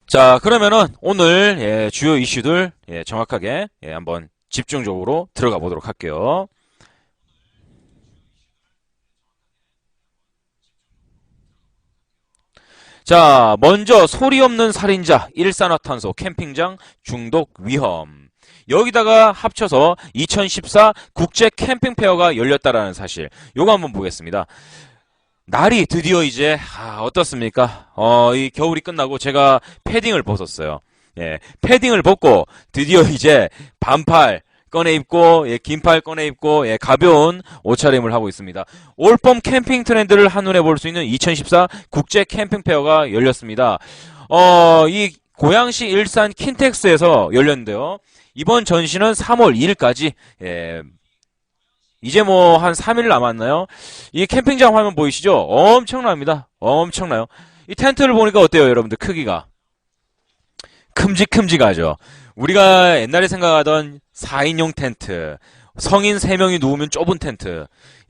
자, 그러면은 오늘 주요 이슈들 정확하게 한번 집중적으로 들어가 보도록 할게요. 자, 먼저 소리 없는 살인자 일산화탄소 캠핑장 중독 위험. 여기다가 합쳐서 2014 국제 캠핑 페어가 열렸다라는 사실. 요거 한번 보겠습니다. 날이 드디어 이제 어떻습니까? 이 겨울이 끝나고 제가 패딩을 벗었어요. 패딩을 벗고 드디어 이제 반팔 꺼내 입고 긴팔 꺼내 입고 가벼운 옷차림을 하고 있습니다. 올봄 캠핑 트렌드를 한눈에 볼 수 있는 2014 국제 캠핑 페어가 열렸습니다. 이 고양시 일산 킨텍스에서 열렸는데요. 이번 전시는 3월 2일까지 이제 뭐 한 3일 남았나요? 이 캠핑장 화면 보이시죠? 엄청납니다. 엄청나요. 이 텐트를 보니까 어때요, 여러분들? 크기가 큼직큼직하죠. 우리가 옛날에 생각하던 4인용 텐트, 성인 3명이 누우면 좁은 텐트,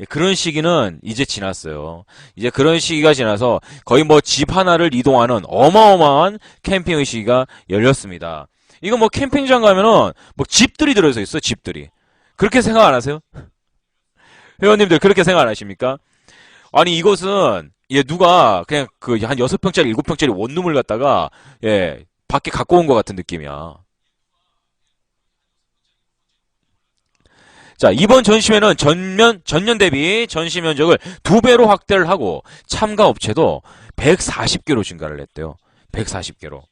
그런 시기는 이제 지났어요. 이제 그런 시기가 지나서 거의 뭐 집 하나를 이동하는 어마어마한 캠핑의 시기가 열렸습니다. 이거 뭐 캠핑장 가면은 뭐 집들이 들어서 있어, 집들이. 그렇게 생각 안 하세요? 회원님들 그렇게 생각 안 하십니까? 아니 이것은 누가 그냥 그 한 6평짜리 7평짜리 원룸을 갖다가 밖에 갖고 온 것 같은 느낌이야. 자, 이번 전시회는 전년 대비 전시 면적을 2배로 확대를 하고 참가 업체도 140개로 증가를 했대요. 140개로.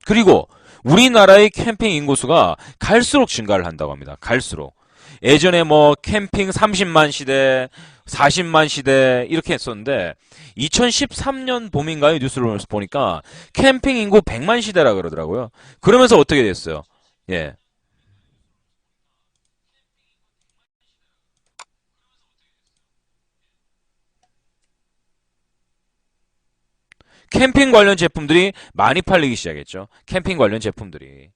그리고 우리나라의 캠핑 인구수가 갈수록 증가를 한다고 합니다. 갈수록. 예전에 뭐 캠핑 30만 시대, 40만 시대 이렇게 했었는데 2013년 봄인가요? 뉴스를 보니까 캠핑 인구 100만 시대라 그러더라고요. 그러면서 어떻게 됐어요? 예. 캠핑 관련 제품들이 많이 팔리기 시작했죠. 캠핑 관련 제품들이.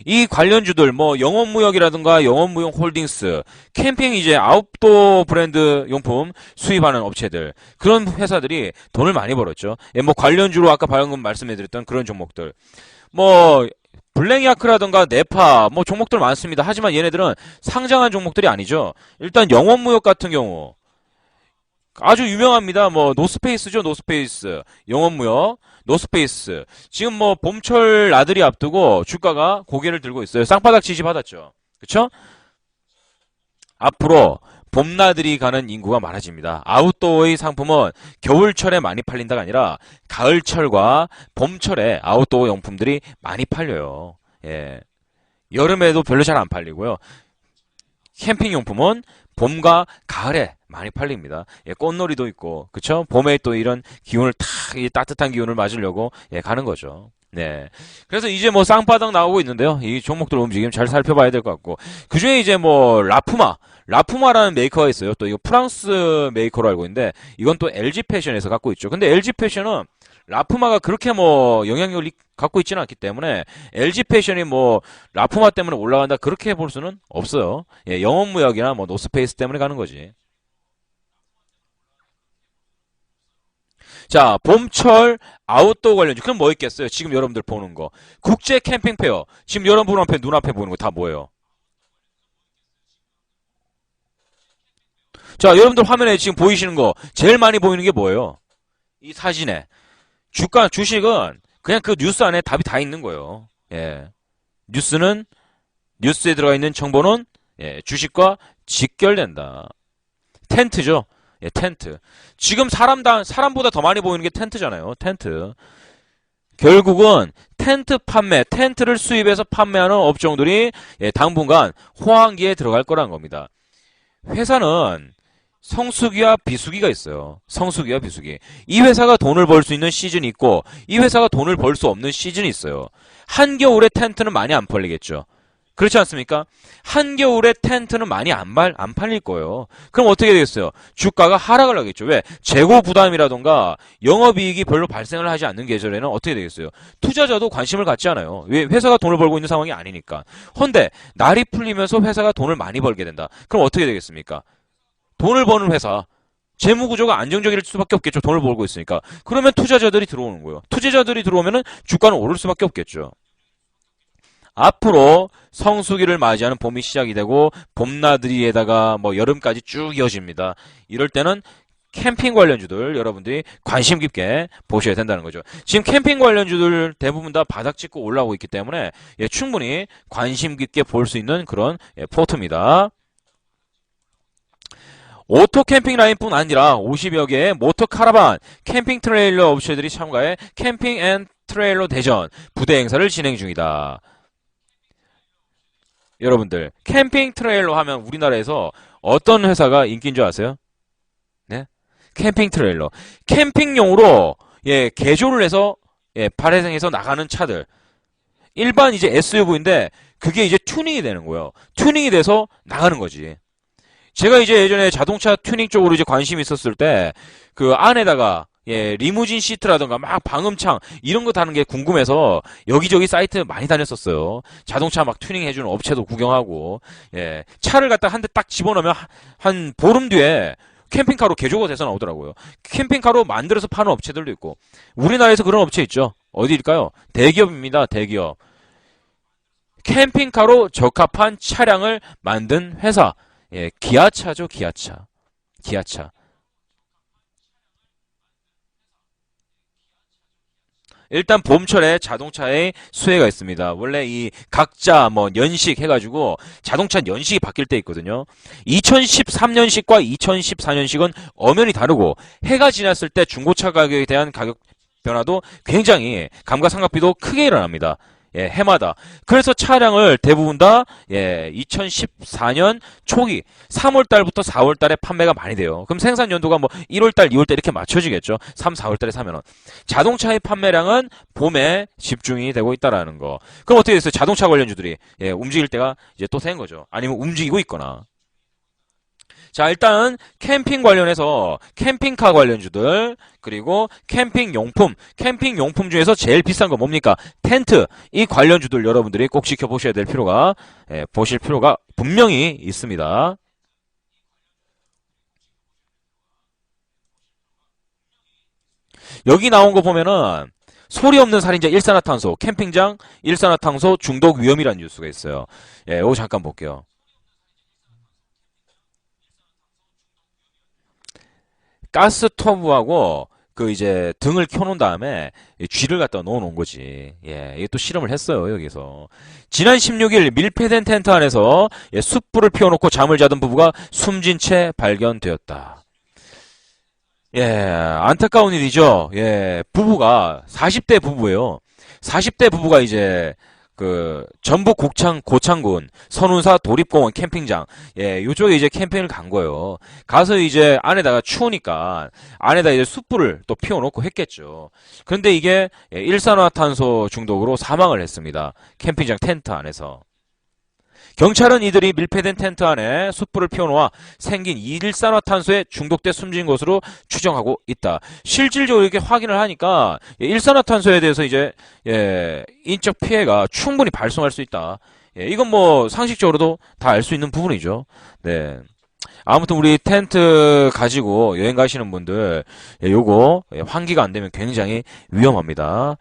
이 관련주들 뭐 영원무역이라든가 영원무용 홀딩스, 캠핑 이제 아웃도어 브랜드 용품 수입하는 업체들 그런 회사들이 돈을 많이 벌었죠. 뭐 관련주로 아까 방금 말씀해드렸던 그런 종목들 뭐 블랙야크라든가 네파 뭐 종목들 많습니다. 하지만 얘네들은 상장한 종목들이 아니죠. 일단 영원무역 같은 경우 아주 유명합니다. 뭐 노스페이스죠, 노스페이스. 영업무역, 노스페이스. 지금 뭐 봄철 나들이 앞두고 주가가 고개를 들고 있어요. 쌍바닥 지지 받았죠. 그쵸? 앞으로 봄나들이 가는 인구가 많아집니다. 아웃도어의 상품은 겨울철에 많이 팔린다가 아니라 가을철과 봄철에 아웃도어 용품들이 많이 팔려요. 예. 여름에도 별로 잘 안 팔리고요. 캠핑 용품은 봄과 가을에 많이 팔립니다. 꽃놀이도 있고, 그쵸? 봄에 또 이런 기운을 이 따뜻한 기운을 맞으려고 가는 거죠. 네. 그래서 이제 뭐 쌍바닥 나오고 있는데요. 이 종목들 움직임 잘 살펴봐야 될 것 같고. 그 중에 이제 뭐 라푸마라는 메이커가 있어요. 또 이거 프랑스 메이커로 알고 있는데, 이건 또 LG 패션에서 갖고 있죠. 근데 LG 패션은 라푸마가 그렇게 뭐 영향력을 갖고 있지는 않기 때문에 LG 패션이 뭐 라푸마 때문에 올라간다 그렇게 볼 수는 없어요. 영업무역이나 뭐 노스페이스 때문에 가는 거지. 자, 봄철 아웃도어 관련주. 그럼 뭐 있겠어요? 지금 여러분들 보는 거. 국제 캠핑 페어. 지금 여러분 앞에 눈앞에 보는 거 다 뭐예요? 자, 여러분들 화면에 지금 보이시는 거 제일 많이 보이는 게 뭐예요? 이 사진에. 주식은 그냥 그 뉴스 안에 답이 다 있는 거예요. 예. 뉴스는 뉴스에 들어가 있는 정보는 주식과 직결된다. 텐트죠. 텐트. 지금 사람보다 더 많이 보이는 게 텐트잖아요. 텐트. 결국은 텐트 판매, 텐트를 수입해서 판매하는 업종들이 당분간 호황기에 들어갈 거란 겁니다. 회사는 성수기와 비수기가 있어요. 성수기와 비수기. 이 회사가 돈을 벌 수 있는 시즌이 있고 이 회사가 돈을 벌 수 없는 시즌이 있어요. 한겨울에 텐트는 많이 안 팔리겠죠. 그렇지 않습니까? 한겨울에 텐트는 많이 안 팔릴 거예요. 그럼 어떻게 되겠어요? 주가가 하락을 하겠죠. 왜? 재고 부담이라던가 영업이익이 별로 발생을 하지 않는 계절에는 어떻게 되겠어요? 투자자도 관심을 갖지 않아요. 왜? 회사가 돈을 벌고 있는 상황이 아니니까. 헌데 날이 풀리면서 회사가 돈을 많이 벌게 된다. 그럼 어떻게 되겠습니까? 돈을 버는 회사. 재무 구조가 안정적일 수밖에 없겠죠. 돈을 벌고 있으니까. 그러면 투자자들이 들어오는 거예요. 투자자들이 들어오면은 주가는 오를 수밖에 없겠죠. 앞으로 성수기를 맞이하는 봄이 시작이 되고 봄나들이에다가 뭐 여름까지 쭉 이어집니다. 이럴 때는 캠핑 관련주들 여러분들이 관심 깊게 보셔야 된다는 거죠. 지금 캠핑 관련주들 대부분 다 바닥 찍고 올라오고 있기 때문에 예, 충분히 관심 깊게 볼 수 있는 그런 예, 포트입니다. 오토 캠핑 라인뿐 아니라 50여 개의 모터 카라반, 캠핑 트레일러 업체들이 참가해 캠핑 앤 트레일러 대전 부대 행사를 진행 중이다. 여러분들 캠핑 트레일러 하면 우리나라에서 어떤 회사가 인기인 줄 아세요? 네? 캠핑 트레일러. 캠핑용으로 예, 개조를 해서 예, 발행해서 나가는 차들. 일반 이제 SUV인데 그게 이제 튜닝이 되는 거예요. 튜닝이 돼서 나가는 거지. 제가 이제 예전에 자동차 튜닝 쪽으로 이제 관심이 있었을 때 그 안에다가 예, 리무진 시트라던가 막 방음창 이런 거 다는 게 궁금해서 여기저기 사이트 많이 다녔었어요. 자동차 막 튜닝 해주는 업체도 구경하고 예, 차를 갖다 한 대 딱 집어넣으면 한 보름 뒤에 캠핑카로 개조가 돼서 나오더라고요. 캠핑카로 만들어서 파는 업체들도 있고 우리나라에서 그런 업체 있죠. 어디일까요? 대기업입니다. 대기업. 캠핑카로 적합한 차량을 만든 회사. 예, 기아차죠. 기아차. 기아차. 일단 봄철에 자동차의 수혜가 있습니다. 원래 이 각자 뭐 연식 해가지고 자동차 연식이 바뀔 때 있거든요. 2013년식과 2014년식은 엄연히 다르고 해가 지났을 때 중고차 가격에 대한 가격 변화도 굉장히 감가상각비도 크게 일어납니다. 예, 해마다. 그래서 차량을 대부분 다, 예, 2014년 초기, 3월달부터 4월달에 판매가 많이 돼요. 그럼 생산 연도가 뭐 1월달, 2월달 이렇게 맞춰지겠죠. 3, 4월달에 사면은. 자동차의 판매량은 봄에 집중이 되고 있다라는 거. 그럼 어떻게 됐어요? 자동차 관련주들이, 예, 움직일 때가 이제 또 된 거죠. 아니면 움직이고 있거나. 자, 일단 캠핑 관련해서 캠핑카 관련주들 그리고 캠핑 용품 중에서 제일 비싼 거 뭡니까? 텐트. 이 관련주들 여러분들이 꼭 지켜보셔야 될 필요가 보실 필요가 분명히 있습니다. 여기 나온 거 보면은 소리 없는 살인자 일산화탄소 캠핑장 일산화탄소 중독 위험이라는 뉴스가 있어요. 예, 이거 잠깐 볼게요. 가스토브하고 그 이제 등을 켜놓은 다음에 이 쥐를 갖다 넣어놓은 거지. 예, 이게 또 실험을 했어요 여기서. 지난 16일 밀폐된 텐트 안에서 예, 숯불을 피워놓고 잠을 자던 부부가 숨진 채 발견되었다. 예, 안타까운 일이죠. 예, 부부가 40대 부부예요. 40대 부부가 이제 그 전북 고창군 선운사 도립공원 캠핑장 예, 요쪽에 이제 캠핑을 간 거예요. 가서 이제 안에다가 추우니까 안에다 이제 숯불을 또 피워놓고 했겠죠. 그런데 이게 예, 일산화탄소 중독으로 사망을 했습니다. 캠핑장 텐트 안에서. 경찰은 이들이 밀폐된 텐트 안에 숯불을 피워놓아 생긴 일산화탄소에 중독돼 숨진 것으로 추정하고 있다. 실질적으로 이렇게 확인을 하니까 일산화탄소에 대해서 이제 인적 피해가 충분히 발생할 수 있다. 이건 뭐 상식적으로도 다 알 수 있는 부분이죠. 네. 아무튼 우리 텐트 가지고 여행 가시는 분들 요거 환기가 안 되면 굉장히 위험합니다.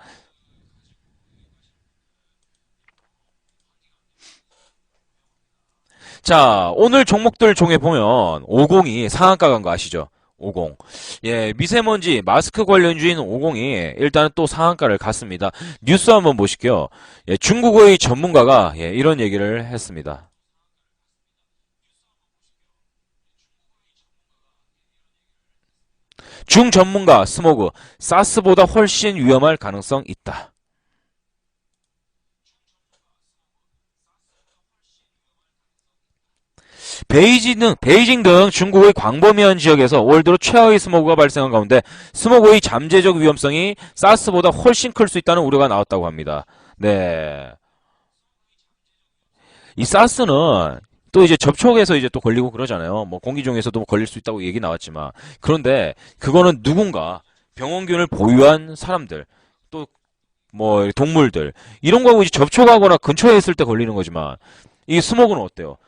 자, 오늘 종목들 종에 보면 50이 상한가 간 거 아시죠? 50. 예, 미세먼지 마스크 관련주인 50이 일단은 또 상한가를 갔습니다. 뉴스 한번 보실게요. 예, 중국의 전문가가 예, 이런 얘기를 했습니다. 중전문가 스모그 사스보다 훨씬 위험할 가능성 있다. 베이징 등 중국의 광범위한 지역에서 올 들어 최하의 스모그가 발생한 가운데 스모그의 잠재적 위험성이 사스보다 훨씬 클 수 있다는 우려가 나왔다고 합니다. 네. 이 사스는 또 이제 접촉해서 이제 또 걸리고 그러잖아요. 뭐 공기 중에서도 걸릴 수 있다고 얘기 나왔지만 그런데 그거는 누군가 병원균을 보유한 사람들 또 뭐 동물들 이런 거하고 이제 접촉하거나 근처에 있을 때 걸리는 거지만 이 스모그는 어때요?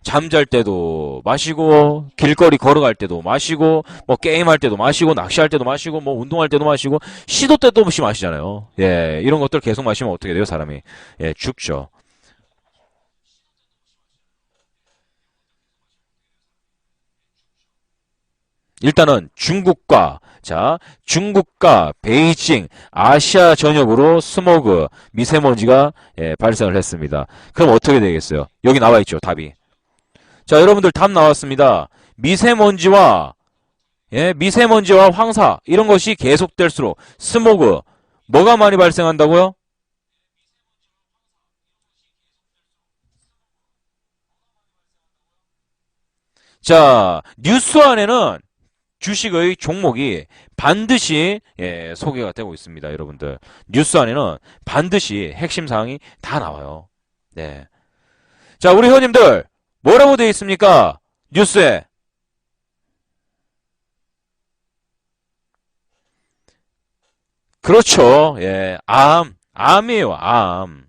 잠잘 때도 마시고, 길거리 걸어갈 때도 마시고, 뭐 게임할 때도 마시고, 낚시할 때도 마시고, 뭐 운동할 때도 마시고, 시도 때도 없이 마시잖아요. 예, 이런 것들 계속 마시면 어떻게 돼요, 사람이? 예, 죽죠. 일단은 중국과 베이징, 아시아 전역으로 스모그, 미세먼지가 예, 발생을 했습니다. 그럼 어떻게 되겠어요? 여기 나와 있죠, 답이. 자, 여러분들 답 나왔습니다. 미세먼지와 미세먼지와 황사 이런 것이 계속될수록 스모그 뭐가 많이 발생한다고요? 자, 뉴스 안에는 주식의 종목이 반드시 예, 소개가 되고 있습니다, 여러분들. 뉴스 안에는 반드시 핵심 사항이 다 나와요. 네. 자, 우리 회원님들 뭐라고 되어 있습니까? 뉴스에 그렇죠. 예, 암이에요, 암.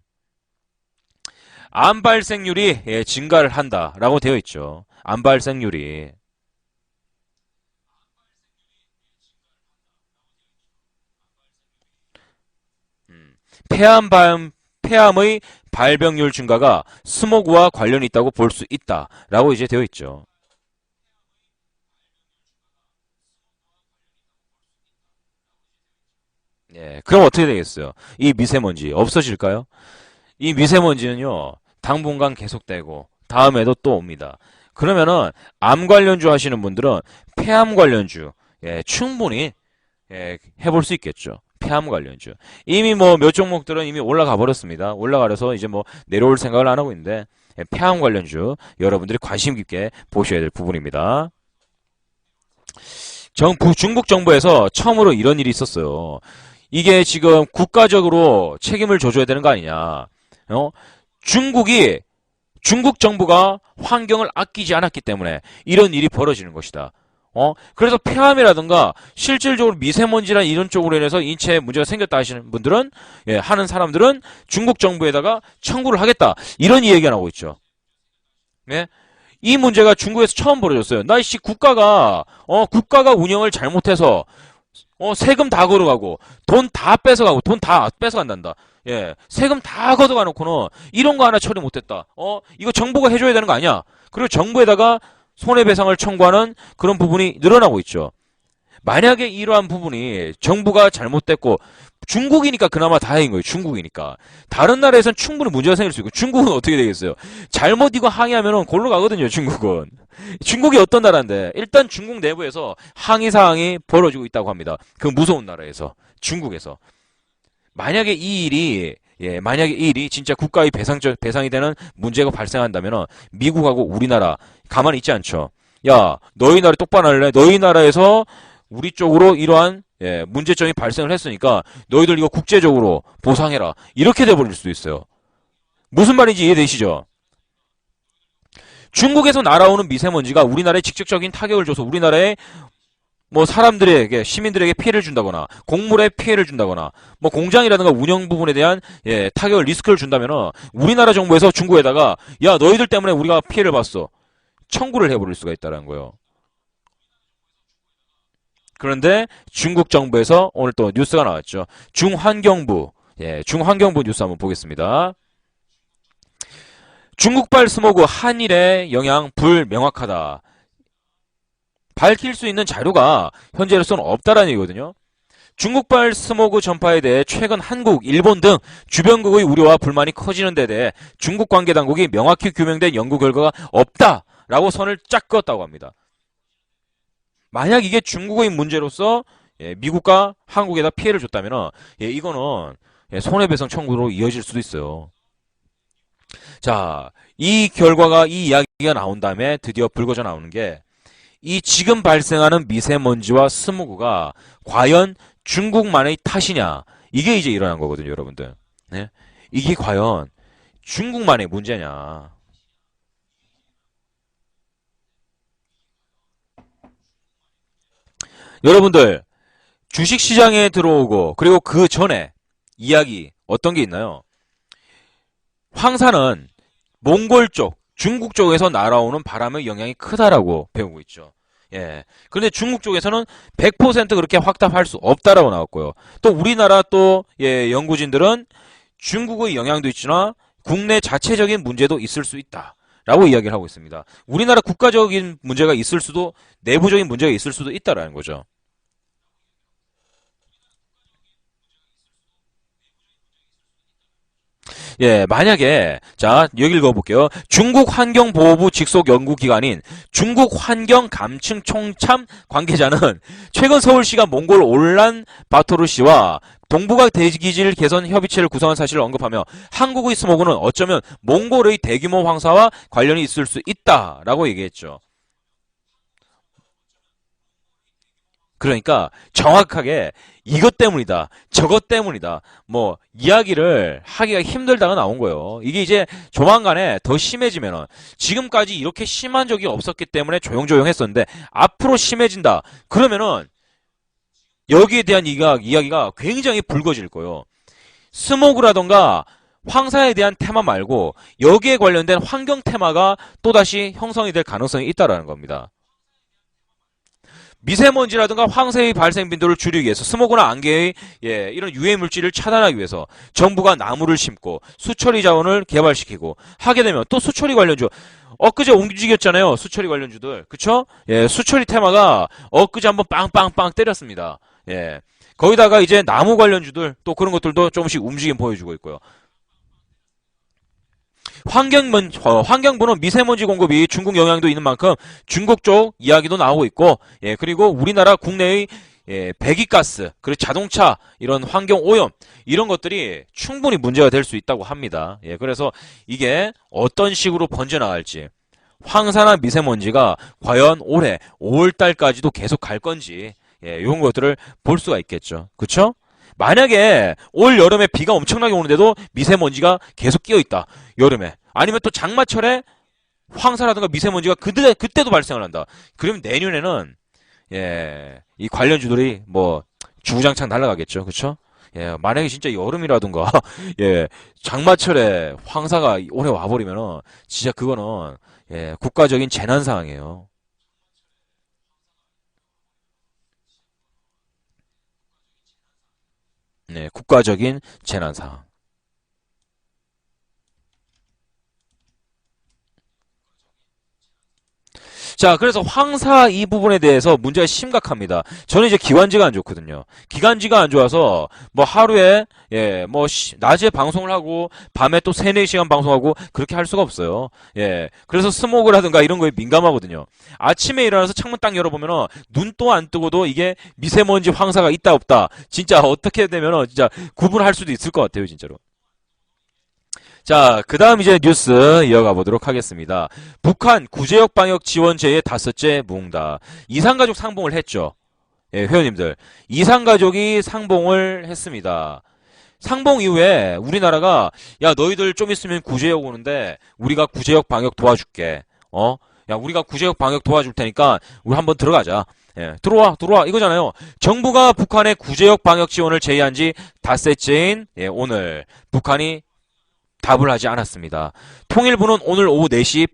암 발생률이 예, 증가를 한다라고 되어 있죠. 암 발생률이. 음, 폐암의 발병률 증가가 스모그와 관련이 있다고 볼 수 있다라고 이제 되어 있죠. 예, 그럼 어떻게 되겠어요? 이 미세먼지 없어질까요? 이 미세먼지는요, 당분간 계속되고, 다음에도 또 옵니다. 그러면은, 암 관련주 하시는 분들은 폐암 관련주, 예, 충분히, 예, 해볼 수 있겠죠. 폐암 관련주. 이미 뭐 몇 종목들은 이미 올라가 버렸습니다. 올라가려서 이제 뭐 내려올 생각을 안 하고 있는데, 예, 폐암 관련주, 여러분들이 관심 깊게 보셔야 될 부분입니다. 중국 정부에서 처음으로 이런 일이 있었어요. 이게 지금 국가적으로 책임을 져줘야 되는 거 아니냐. 어? 중국이 중국 정부가 환경을 아끼지 않았기 때문에 이런 일이 벌어지는 것이다. 그래서 폐암이라든가 실질적으로 미세먼지나 이런 쪽으로 인해서 인체에 문제가 생겼다 하시는 분들은 예, 하는 사람들은 중국 정부에다가 청구를 하겠다. 이런 이야기가 나오고 있죠. 예? 이 문제가 중국에서 처음 벌어졌어요. 나이씨 국가가 운영을 잘못해서 세금 다 걸어가고, 돈 다 뺏어가고, 돈 다 뺏어간단다. 예, 세금 다 걷어가 놓고는 이런 거 하나 처리 못했다. 이거 정부가 해줘야 되는 거 아니야? 그리고 정부에다가 손해배상을 청구하는 그런 부분이 늘어나고 있죠. 만약에 이러한 부분이 정부가 잘못됐고 중국이니까 그나마 다행인 거예요. 중국이니까. 다른 나라에선 충분히 문제가 생길 수 있고 중국은 어떻게 되겠어요? 잘못 이거 항의하면은 골로 가거든요. 중국은. 중국이 어떤 나라인데 일단 중국 내부에서 항의 사항이 벌어지고 있다고 합니다. 그 무서운 나라에서 중국에서. 만약에 이 일이 진짜 국가의 배상이 되는 문제가 발생한다면 미국하고 우리나라 가만히 있지 않죠. 야, 너희 나라 똑바로 할래? 너희 나라에서 우리 쪽으로 이러한 예, 문제점이 발생을 했으니까 너희들 이거 국제적으로 보상해라. 이렇게 돼버릴 수도 있어요. 무슨 말인지 이해되시죠? 중국에서 날아오는 미세먼지가 우리나라에 직접적인 타격을 줘서 우리나라에 뭐 사람들에게 시민들에게 피해를 준다거나 곡물에 피해를 준다거나 뭐 공장이라든가 운영 부분에 대한 예, 타격을 리스크를 준다면은 우리나라 정부에서 중국에다가 야 너희들 때문에 우리가 피해를 봤어 청구를 해버릴 수가 있다는 거예요. 그런데 중국 정부에서 오늘 또 뉴스가 나왔죠. 중환경부 뉴스 한번 보겠습니다. 중국발 스모그 한일의 영향 불명확하다. 밝힐 수 있는 자료가 현재로서는 없다라는 얘기거든요. 중국발 스모그 전파에 대해 최근 한국, 일본 등 주변국의 우려와 불만이 커지는 데 대해 중국 관계 당국이 명확히 규명된 연구 결과가 없다라고 선을 쫙 그었다고 합니다. 만약 이게 중국의 문제로서 예, 미국과 한국에다 피해를 줬다면 예, 이거는 예, 손해배상 청구로 이어질 수도 있어요. 자, 이 이야기가 나온 다음에 드디어 불거져 나오는 게 이 지금 발생하는 미세먼지와 스모그가 과연 중국만의 탓이냐? 이게 이제 일어난 거거든요, 여러분들. 네? 이게 과연 중국만의 문제냐? 여러분들 주식시장에 들어오고 그리고 그 전에 이야기 어떤 게 있나요? 황사는 몽골 쪽 중국 쪽에서 날아오는 바람의 영향이 크다라고 배우고 있죠. 예. 그런데 중국 쪽에서는 100% 그렇게 확답할 수 없다라고 나왔고요. 또 우리나라 또 예, 연구진들은 중국의 영향도 있지만 국내 자체적인 문제도 있을 수 있다. 라고 이야기를 하고 있습니다. 우리나라 국가적인 문제가 있을 수도 내부적인 문제가 있을 수도 있다라는 거죠. 예, 만약에 자, 여기 읽어볼게요. 중국 환경보호부 직속 연구기관인 중국환경감층총참 관계자는 최근 서울시가 몽골 올란바토르시와 동북아 대기질 개선 협의체를 구성한 사실을 언급하며 한국의 스모그는 어쩌면 몽골의 대규모 황사와 관련이 있을 수 있다라고 얘기했죠. 그러니까 정확하게 이것 때문이다, 저것 때문이다, 뭐 이야기를 하기가 힘들다가 나온 거예요. 이게 이제 조만간에 더 심해지면은 지금까지 이렇게 심한 적이 없었기 때문에 조용조용 했었는데 앞으로 심해진다. 그러면은 여기에 대한 이야기가 굉장히 붉어질 거예요. 스모그라던가 황사에 대한 테마 말고 여기에 관련된 환경 테마가 또다시 형성이 될 가능성이 있다라는 겁니다. 미세먼지라든가 황사의 발생 빈도를 줄이기 위해서 스모그나 안개의 예, 이런 유해 물질을 차단하기 위해서 정부가 나무를 심고 수처리 자원을 개발시키고 하게 되면 또 수처리 관련주 엊그제 움직였잖아요. 수처리 관련주들. 그쵸? 예, 수처리 테마가 엊그제 한번 빵빵빵 때렸습니다. 예. 거기다가 이제 나무 관련주들 또 그런 것들도 조금씩 움직임 보여주고 있고요. 환경부는 미세먼지 공급이 중국 영향도 있는 만큼 중국 쪽 이야기도 나오고 있고, 예, 그리고 우리나라 국내의 예, 배기가스, 그리고 자동차, 이런 환경 오염, 이런 것들이 충분히 문제가 될 수 있다고 합니다. 예, 그래서 이게 어떤 식으로 번져나갈지, 황사나 미세먼지가 과연 올해 5월달까지도 계속 갈 건지, 예, 이런 것들을 볼 수가 있겠죠. 그쵸? 만약에 올 여름에 비가 엄청나게 오는데도 미세먼지가 계속 끼어 있다. 여름에. 아니면 또 장마철에 황사라든가 미세먼지가 그때도 발생을 한다. 그러면 내년에는 예, 이 관련주들이 뭐 주구장창 날아가겠죠. 그쵸? 예, 만약에 진짜 여름이라든가 예, 장마철에 황사가 올해 와버리면은 진짜 그거는 예, 국가적인 재난 상황이에요. 네, 국가적인 재난 상황. 자, 그래서 황사 이 부분에 대해서 문제가 심각합니다. 저는 이제 기관지가 안 좋거든요. 기관지가 안 좋아서 뭐 하루에 예, 뭐 낮에 방송을 하고 밤에 또 3, 4시간 방송하고 그렇게 할 수가 없어요. 예. 그래서 스모그라든가 이런 거에 민감하거든요. 아침에 일어나서 창문 딱 열어보면은 눈 또 안 뜨고도 이게 미세먼지 황사가 있다 없다. 진짜 어떻게 되면은 진짜 구분할 수도 있을 것 같아요, 진짜로. 자, 그 다음 이제 뉴스 이어가 보도록 하겠습니다. 북한 구제역 방역 지원제의 다섯째 무응답. 이산가족 상봉을 했죠. 예, 회원님들. 이산가족이 상봉을 했습니다. 상봉 이후에 우리나라가 야, 너희들 좀 있으면 구제역 오는데 우리가 구제역 방역 도와줄게. 야, 우리가 구제역 방역 도와줄 테니까 우리 한번 들어가자. 예, 들어와 이거잖아요. 정부가 북한의 구제역 방역 지원을 제의한 지 닷새째인 예, 오늘 북한이 답을 하지 않았습니다. 통일부는 오늘 오후 4시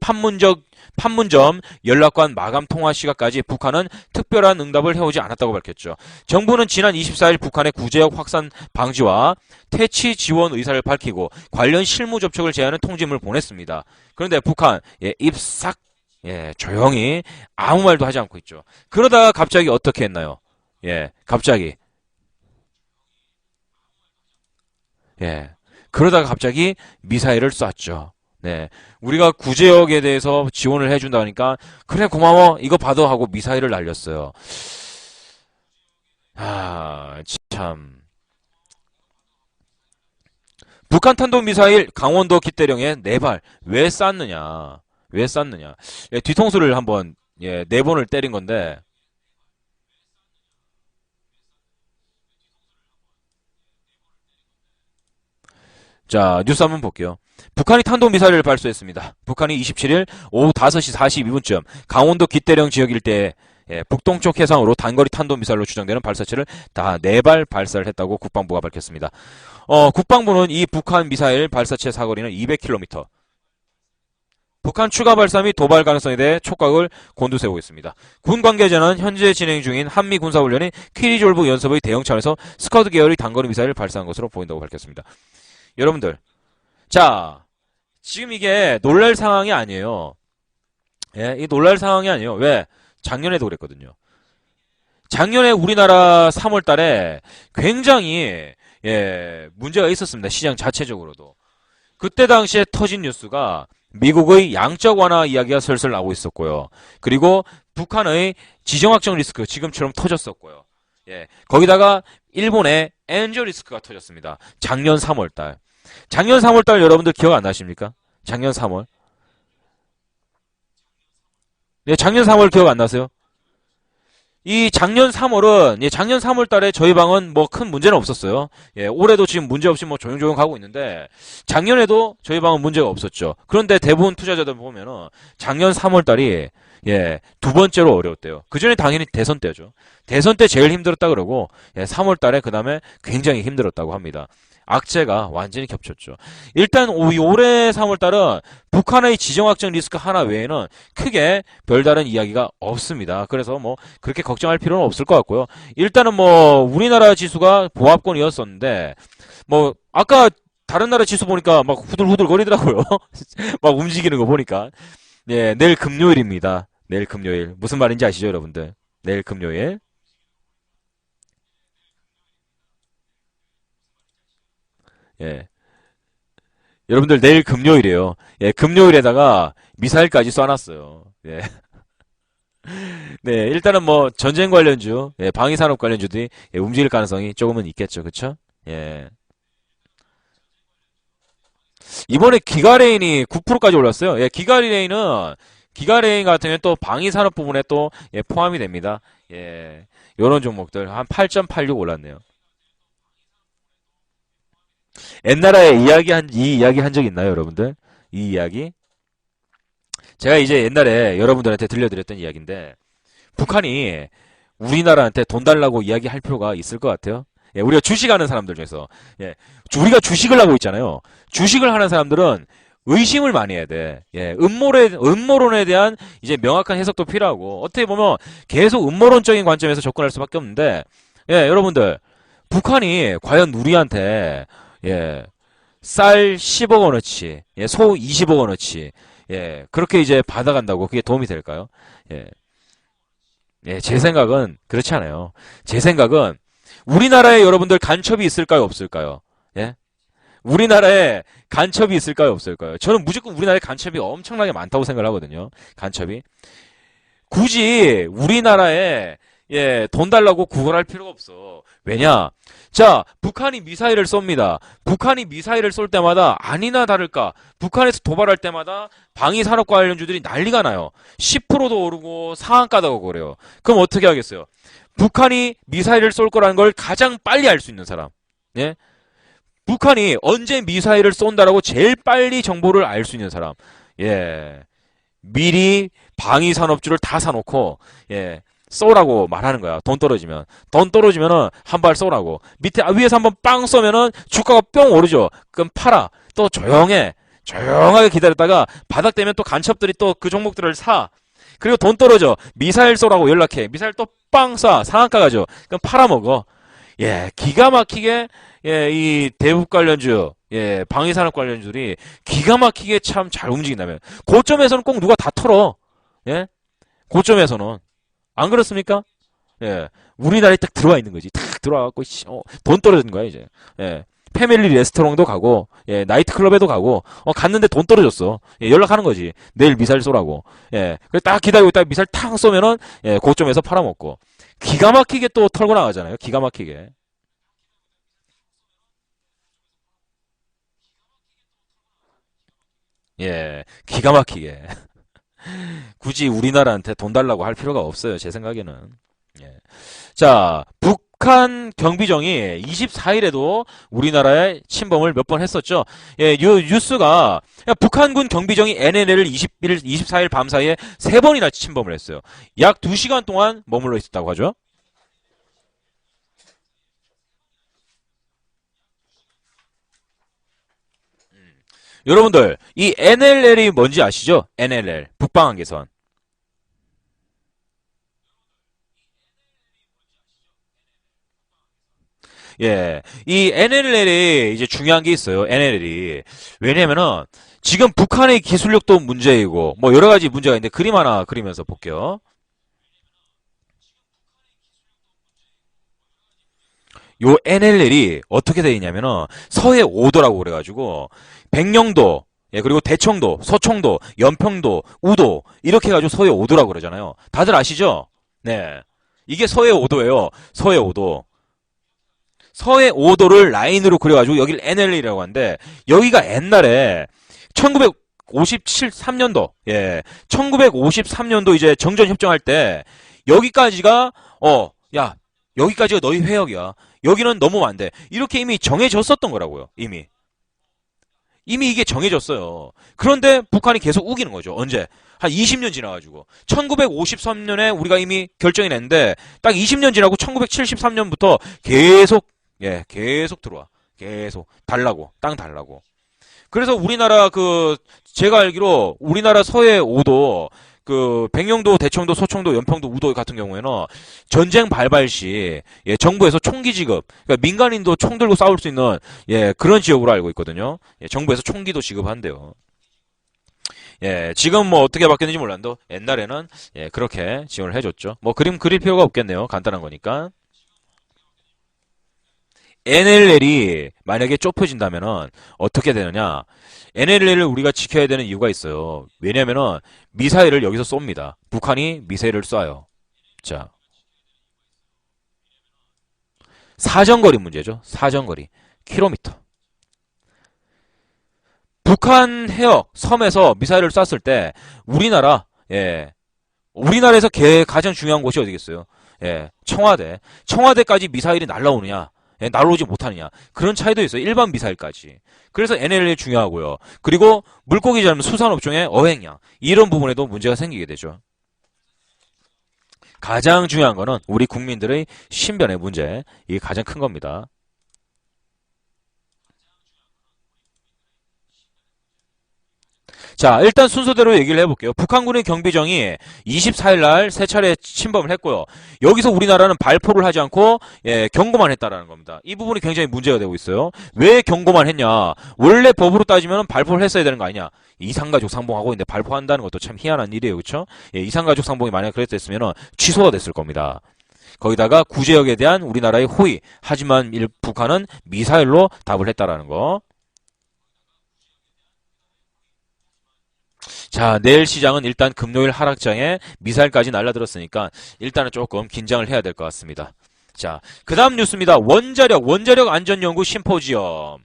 판문점 연락관 마감 통화 시각까지 북한은 특별한 응답을 해오지 않았다고 밝혔죠. 정부는 지난 24일 북한의 구제역 확산 방지와 퇴치 지원 의사를 밝히고 관련 실무 접촉을 제하는 통지문을 보냈습니다. 그런데 북한 예, 입싹 예, 조용히 아무 말도 하지 않고 있죠. 그러다가 갑자기 어떻게 했나요? 예, 갑자기 예. 그러다가 갑자기 미사일을 쐈죠. 네. 우리가 구제역에 대해서 지원을 해준다니까, 그래, 고마워. 이거 받아 하고 미사일을 날렸어요. 아, 참. 북한 탄도미사일 강원도 기대령에 4발. 왜 쐈느냐. 왜 쐈느냐. 예, 뒤통수를 한번, 예, 4번을 때린 건데, 자, 뉴스 한번 볼게요. 북한이 탄도미사일을 발사했습니다. 북한이 27일 오후 5시 42분쯤 강원도 기대령 지역 일대에 예, 북동쪽 해상으로 단거리 탄도미사일로 추정되는 발사체를 다 4발 발사를 했다고 국방부가 밝혔습니다. 국방부는 이 북한 미사일 발사체 사거리는 200km. 북한 추가 발사 및 도발 가능성에 대해 촉각을 곤두세우고 있습니다. 군 관계자는 현재 진행 중인 한미 군사훈련인 키리졸브 연습의 대형 차원에서 스커드 계열의 단거리 미사일을 발사한 것으로 보인다고 밝혔습니다. 여러분들, 자, 지금 이게 놀랄 상황이 아니에요. 예, 이 놀랄 상황이 아니에요. 왜? 작년에도 그랬거든요. 작년에 우리나라 3월 달에 굉장히 문제가 있었습니다. 시장 자체적으로도. 그때 당시에 터진 뉴스가 미국의 양적 완화 이야기가 슬슬 나오고 있었고요. 그리고 북한의 지정학적 리스크 지금처럼 터졌었고요. 예, 거기다가 일본의 엔저 리스크가 터졌습니다. 작년 3월 달. 작년 3월 달 여러분들 기억 안 나십니까? 작년 3월. 네, 작년 3월 기억 안 나세요? 이 작년 3월은 작년 3월 달에 저희 방은 뭐 큰 문제는 없었어요. 예, 올해도 지금 문제 없이 뭐 조용조용 가고 있는데 작년에도 저희 방은 문제가 없었죠. 그런데 대부분 투자자들 보면은 작년 3월 달이 두 번째로 어려웠대요. 그 전에 당연히 대선 때죠. 대선 때 제일 힘들었다 그러고 3월 달에 그다음에 굉장히 힘들었다고 합니다. 악재가 완전히 겹쳤죠. 일단 올해 3월 달은 북한의 지정학적 리스크 하나 외에는 크게 별다른 이야기가 없습니다. 그래서 뭐 그렇게 걱정할 필요는 없을 것 같고요. 일단은 뭐 우리나라 지수가 보합권이었었는데 뭐 아까 다른 나라 지수 보니까 막 후들후들 거리더라고요. 막 움직이는 거 보니까. 예, 내일 금요일입니다. 내일 금요일. 무슨 말인지 아시죠, 여러분들? 내일 금요일. 예. 여러분들 내일 금요일이에요. 예, 금요일에다가 미사일까지 쏴놨어요. 예. 네, 일단은 뭐 전쟁 관련주, 방위산업 관련주들이 움직일 가능성이 조금은 있겠죠. 그쵸? 예. 이번에 기가레인이 9%까지 올랐어요. 예, 기가레인 같은 경우는 또 방위산업 부분에 또 포함이 됩니다. 예. 요런 종목들 한 8.86 올랐네요. 옛날에 이 이야기 한 적 있나요, 여러분들? 이 이야기? 제가 이제 옛날에 여러분들한테 들려드렸던 이야기인데, 북한이 우리나라한테 돈 달라고 이야기할 필요가 있을 것 같아요. 예, 우리가 주식하는 사람들 중에서, 예, 우리가 주식을 하고 있잖아요. 주식을 하는 사람들은 의심을 많이 해야 돼. 예, 음모론에 대한 이제 명확한 해석도 필요하고, 어떻게 보면 계속 음모론적인 관점에서 접근할 수밖에 없는데, 예, 여러분들, 북한이 과연 우리한테, 예, 쌀 10억 원어치, 소 20억 원어치, 그렇게 이제 받아간다고 그게 도움이 될까요? 예, 제 생각은 그렇지 않아요. 제 생각은 우리나라에 여러분들 간첩이 있을까요, 없을까요? 예? 우리나라에 간첩이 있을까요, 없을까요? 저는 무조건 우리나라에 간첩이 엄청나게 많다고 생각을 하거든요. 간첩이. 굳이 우리나라에 돈 달라고 구걸할 필요가 없어. 왜냐? 자, 북한이 미사일을 쏩니다. 북한이 미사일을 쏠 때마다 아니나 다를까 북한에서 도발할 때마다 방위산업 관련주들이 난리가 나요. 10%도 오르고 상한가도 오고 그래요. 그럼 어떻게 하겠어요? 북한이 미사일을 쏠 거라는 걸 가장 빨리 알 수 있는 사람. 예? 북한이 언제 미사일을 쏜다라고 제일 빨리 정보를 알 수 있는 사람. 예. 미리 방위산업주를 다 사놓고 쏘라고 말하는 거야. 돈 떨어지면. 돈 떨어지면은 한 발 쏘라고. 밑에 위에서 한번 빵 쏘면은 주가가 뿅 오르죠. 그럼 팔아. 또 조용해. 조용하게 기다렸다가 바닥 되면 또 간첩들이 또 그 종목들을 사. 그리고 돈 떨어져. 미사일 쏘라고 연락해. 미사일 또 빵 쏴. 상한가 가죠. 그럼 팔아먹어. 기가 막히게 이 대북 관련주, 방위산업 관련주들이 기가 막히게 참 잘 움직인다면 고점에서는 꼭 누가 다 털어. 예? 고점에서는 안 그렇습니까? 예. 우리나라에 딱 들어와 있는 거지. 탁 들어와갖고 돈 떨어지는 거야 이제. 예. 패밀리 레스토랑도 가고, 나이트 클럽에도 가고, 갔는데 돈 떨어졌어. 연락하는 거지. 내일 미사일 쏘라고. 그래 딱 기다리고 있다가 미사일 탁 쏘면은, 고점에서 팔아먹고. 기가 막히게 또 털고 나가잖아요. 기가 막히게. 기가 막히게. 굳이 우리나라한테 돈 달라고 할 필요가 없어요. 제 생각에는. 예. 자, 북한 경비정이 24일에도 우리나라에 침범을 몇 번 했었죠. 뉴스가 북한군 경비정이 NLL을 24일 밤 사이에 3번이나 침범을 했어요. 약 2시간 동안 머물러 있었다고 하죠. 여러분들, 이 NLL이 뭔지 아시죠? NLL. 북방한계선. 예. 이 NLL이 이제 중요한 게 있어요. NLL이. 왜냐면은, 지금 북한의 기술력도 문제이고, 뭐 여러 가지 문제가 있는데 그림 하나 그리면서 볼게요. 요 NLL이 어떻게 되어 있냐면은, 서해 5도라고 그래가지고, 백령도, 예, 그리고 대청도, 서청도, 연평도, 우도, 이렇게 해가지고 서해 5도라고 그러잖아요. 다들 아시죠? 네. 이게 서해 5도예요. 서해 5도. 서해 5도를 라인으로 그려가지고 여기를 NL이라고 하는데 여기가 옛날에 1957, 3년도, 예, 1953년도 이제 정전 협정할 때 여기까지가 야, 여기까지가 너희 회역이야. 여기는 넘으면 안 돼. 이렇게 이미 정해졌었던 거라고요. 이미 이게 정해졌어요. 그런데 북한이 계속 우기는 거죠. 언제? 한 20년 지나가지고. 1953년에 우리가 이미 결정이 냈는데, 딱 20년 지나고 1973년부터 계속, 예, 계속 들어와. 계속. 달라고. 땅 달라고. 그래서 우리나라 제가 알기로 우리나라 서해 5도, 백령도, 대청도, 서청도, 연평도, 우도 같은 경우에는 전쟁 발발 시, 예, 정부에서 총기 지급, 그러니까 민간인도 총 들고 싸울 수 있는, 예, 그런 지역으로 알고 있거든요. 예, 정부에서 총기도 지급한대요. 예, 지금 뭐 어떻게 바뀌었는지 몰랐는데, 옛날에는, 예, 그렇게 지원을 해줬죠. 뭐 그림 그릴 필요가 없겠네요. 간단한 거니까. NLL이 만약에 좁혀진다면은 어떻게 되느냐? NLL을 우리가 지켜야 되는 이유가 있어요. 왜냐면은 미사일을 여기서 쏩니다. 북한이 미사일을 쏴요. 자, 사정거리 문제죠. 사정거리. 킬로미터. 북한 해역, 섬에서 미사일을 쐈을 때 우리나라, 예, 우리나라에서 가장 중요한 곳이 어디겠어요? 예, 청와대. 청와대까지 미사일이 날라오느냐? 예, 날아오지 못하느냐. 그런 차이도 있어요. 일반 미사일까지. 그래서 NLL이 중요하고요. 그리고 물고기 잡는 수산업종의 어획량. 이런 부분에도 문제가 생기게 되죠. 가장 중요한 거는 우리 국민들의 신변의 문제. 이게 가장 큰 겁니다. 자, 일단 순서대로 얘기를 해볼게요. 북한군의 경비정이 24일 날 세 차례 침범을 했고요. 여기서 우리나라는 발포를 하지 않고 예, 경고만 했다라는 겁니다. 이 부분이 굉장히 문제가 되고 있어요. 왜 경고만 했냐? 원래 법으로 따지면 발포를 했어야 되는 거 아니냐? 이산가족 상봉하고 있는데 발포한다는 것도 참 희한한 일이에요. 그렇죠? 예, 이산가족 상봉이 만약 그랬으면 취소가 됐을 겁니다. 거기다가 구제역에 대한 우리나라의 호의. 하지만 북한은 미사일로 답을 했다라는 거. 자, 내일 시장은 일단 금요일 하락장에 미사일까지 날라들었으니까 일단은 조금 긴장을 해야 될 것 같습니다. 자, 그 다음 뉴스입니다. 원자력 안전연구 심포지엄.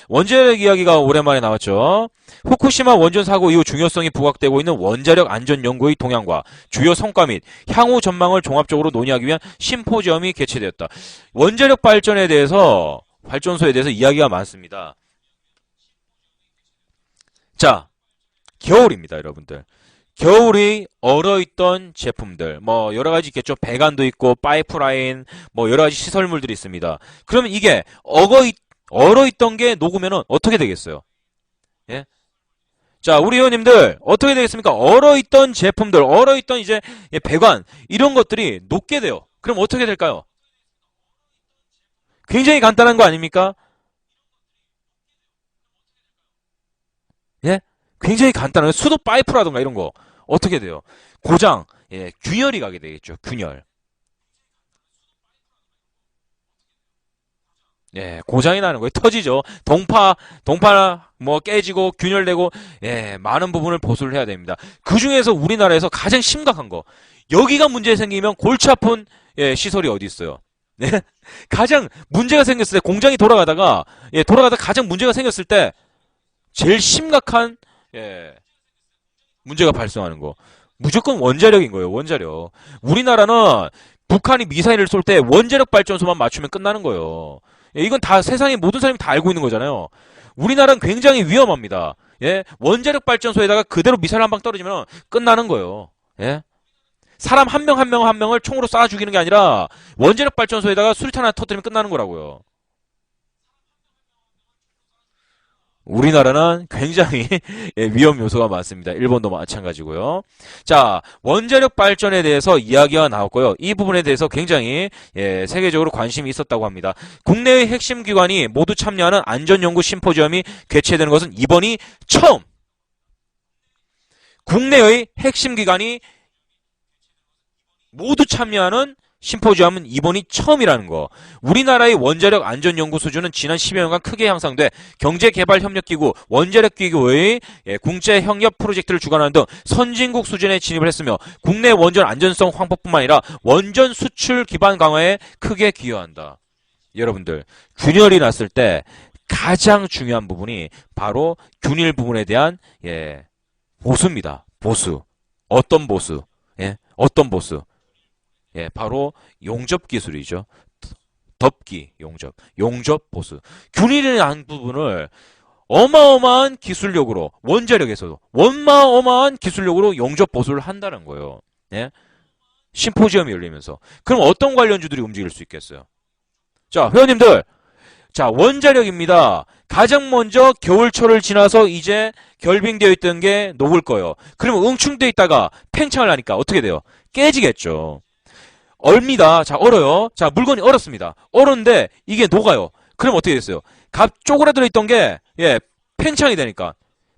원자력 이야기가 오랜만에 나왔죠. 후쿠시마 원전 사고 이후 중요성이 부각되고 있는 원자력 안전연구의 동향과 주요 성과 및 향후 전망을 종합적으로 논의하기 위한 심포지엄이 개최되었다. 원자력 발전소에 대해서 이야기가 많습니다. 자, 겨울입니다, 여러분들. 겨울이 얼어있던 제품들, 뭐, 여러 가지 있겠죠. 배관도 있고, 파이프라인, 뭐, 여러 가지 시설물들이 있습니다. 그러면 이게, 얼어있던 게 녹으면은 어떻게 되겠어요? 예? 자, 우리 회원님들, 어떻게 되겠습니까? 얼어있던 제품들, 얼어있던 이제, 예, 배관, 이런 것들이 녹게 돼요. 그럼 어떻게 될까요? 굉장히 간단한 거 아닙니까? 예? 굉장히 간단해요. 수도 파이프라든가 이런 거 어떻게 돼요? 고장, 예, 균열이 가게 되겠죠. 균열. 예, 고장이 나는 거예요. 터지죠. 동파 뭐 깨지고 균열되고 예, 많은 부분을 보수를 해야 됩니다. 그 중에서 우리나라에서 가장 심각한 거 여기가 문제 생기면 골치 아픈 예, 시설이 어디 있어요? 네? 가장 문제가 생겼을 때 공장이 돌아가다 가장 문제가 생겼을 때 제일 심각한 예, 문제가 발생하는 거. 무조건 원자력인 거예요, 원자력. 우리나라는 북한이 미사일을 쏠 때 원자력 발전소만 맞추면 끝나는 거예요. 예, 이건 다 세상의 모든 사람이 다 알고 있는 거잖아요. 우리나라는 굉장히 위험합니다. 예, 원자력 발전소에다가 그대로 미사일 한 방 떨어지면 끝나는 거예요. 예, 사람 한 명 한 명 한 명을 총으로 쏴 죽이는 게 아니라 원자력 발전소에다가 수류탄 하나 터뜨리면 끝나는 거라고요. 우리나라는 굉장히 예, 위험 요소가 많습니다. 일본도 마찬가지고요. 자, 원자력 발전에 대해서 이야기가 나왔고요. 이 부분에 대해서 굉장히 예, 세계적으로 관심이 있었다고 합니다. 국내의 핵심 기관이 모두 참여하는 안전연구 심포지엄이 개최되는 것은 이번이 처음. 국내의 핵심 기관이 모두 참여하는 심포지엄은 이번이 처음이라는 거. 우리나라의 원자력 안전연구 수준은 지난 10여 년간 크게 향상돼 경제개발협력기구, 원자력기구의 국제협력 프로젝트를 주관하는 등 선진국 수준에 진입을 했으며 국내 원전 안전성 확보뿐만 아니라 원전 수출 기반 강화에 크게 기여한다. 여러분들, 균열이 났을 때 가장 중요한 부분이 바로 균일 부분에 대한 보수입니다. 보수. 어떤 보수? 어떤 보수? 바로 용접 기술이죠. 덮기, 용접 보수. 균일이 난 부분을 어마어마한 기술력으로, 원자력에서도 어마어마한 기술력으로 용접 보수를 한다는 거예요. 심포지엄이 열리면서. 그럼 어떤 관련주들이 움직일 수 있겠어요? 자, 회원님들. 자, 원자력입니다. 가장 먼저 겨울철을 지나서 이제 결빙되어 있던 게 녹을 거예요. 그러면 응축되어 있다가 팽창을 하니까 어떻게 돼요? 깨지겠죠. 얼니다. 자, 얼어요. 자, 물건이 얼었습니다. 얼었는데 이게 녹아요. 그럼 어떻게 됐어요? 쪼그라들어 있던 게 팽창이 되니까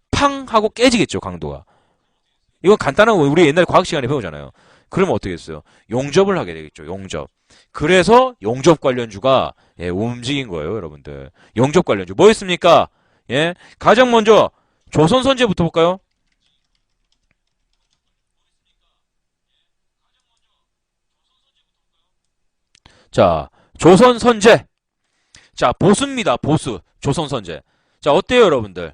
팡 하고 깨지겠죠, 강도가. 이건 간단한 거 우리 옛날에 과학 시간에 배우잖아요. 그러면 어떻게 됐어요? 용접을 하게 되겠죠. 용접. 그래서 용접 관련주가 움직인 거예요, 여러분들. 용접 관련주 뭐였습니까? 가장 먼저 조선선제부터 볼까요? 자, 조선선제. 자, 보수입니다. 보수. 조선선제. 자, 어때요, 여러분들?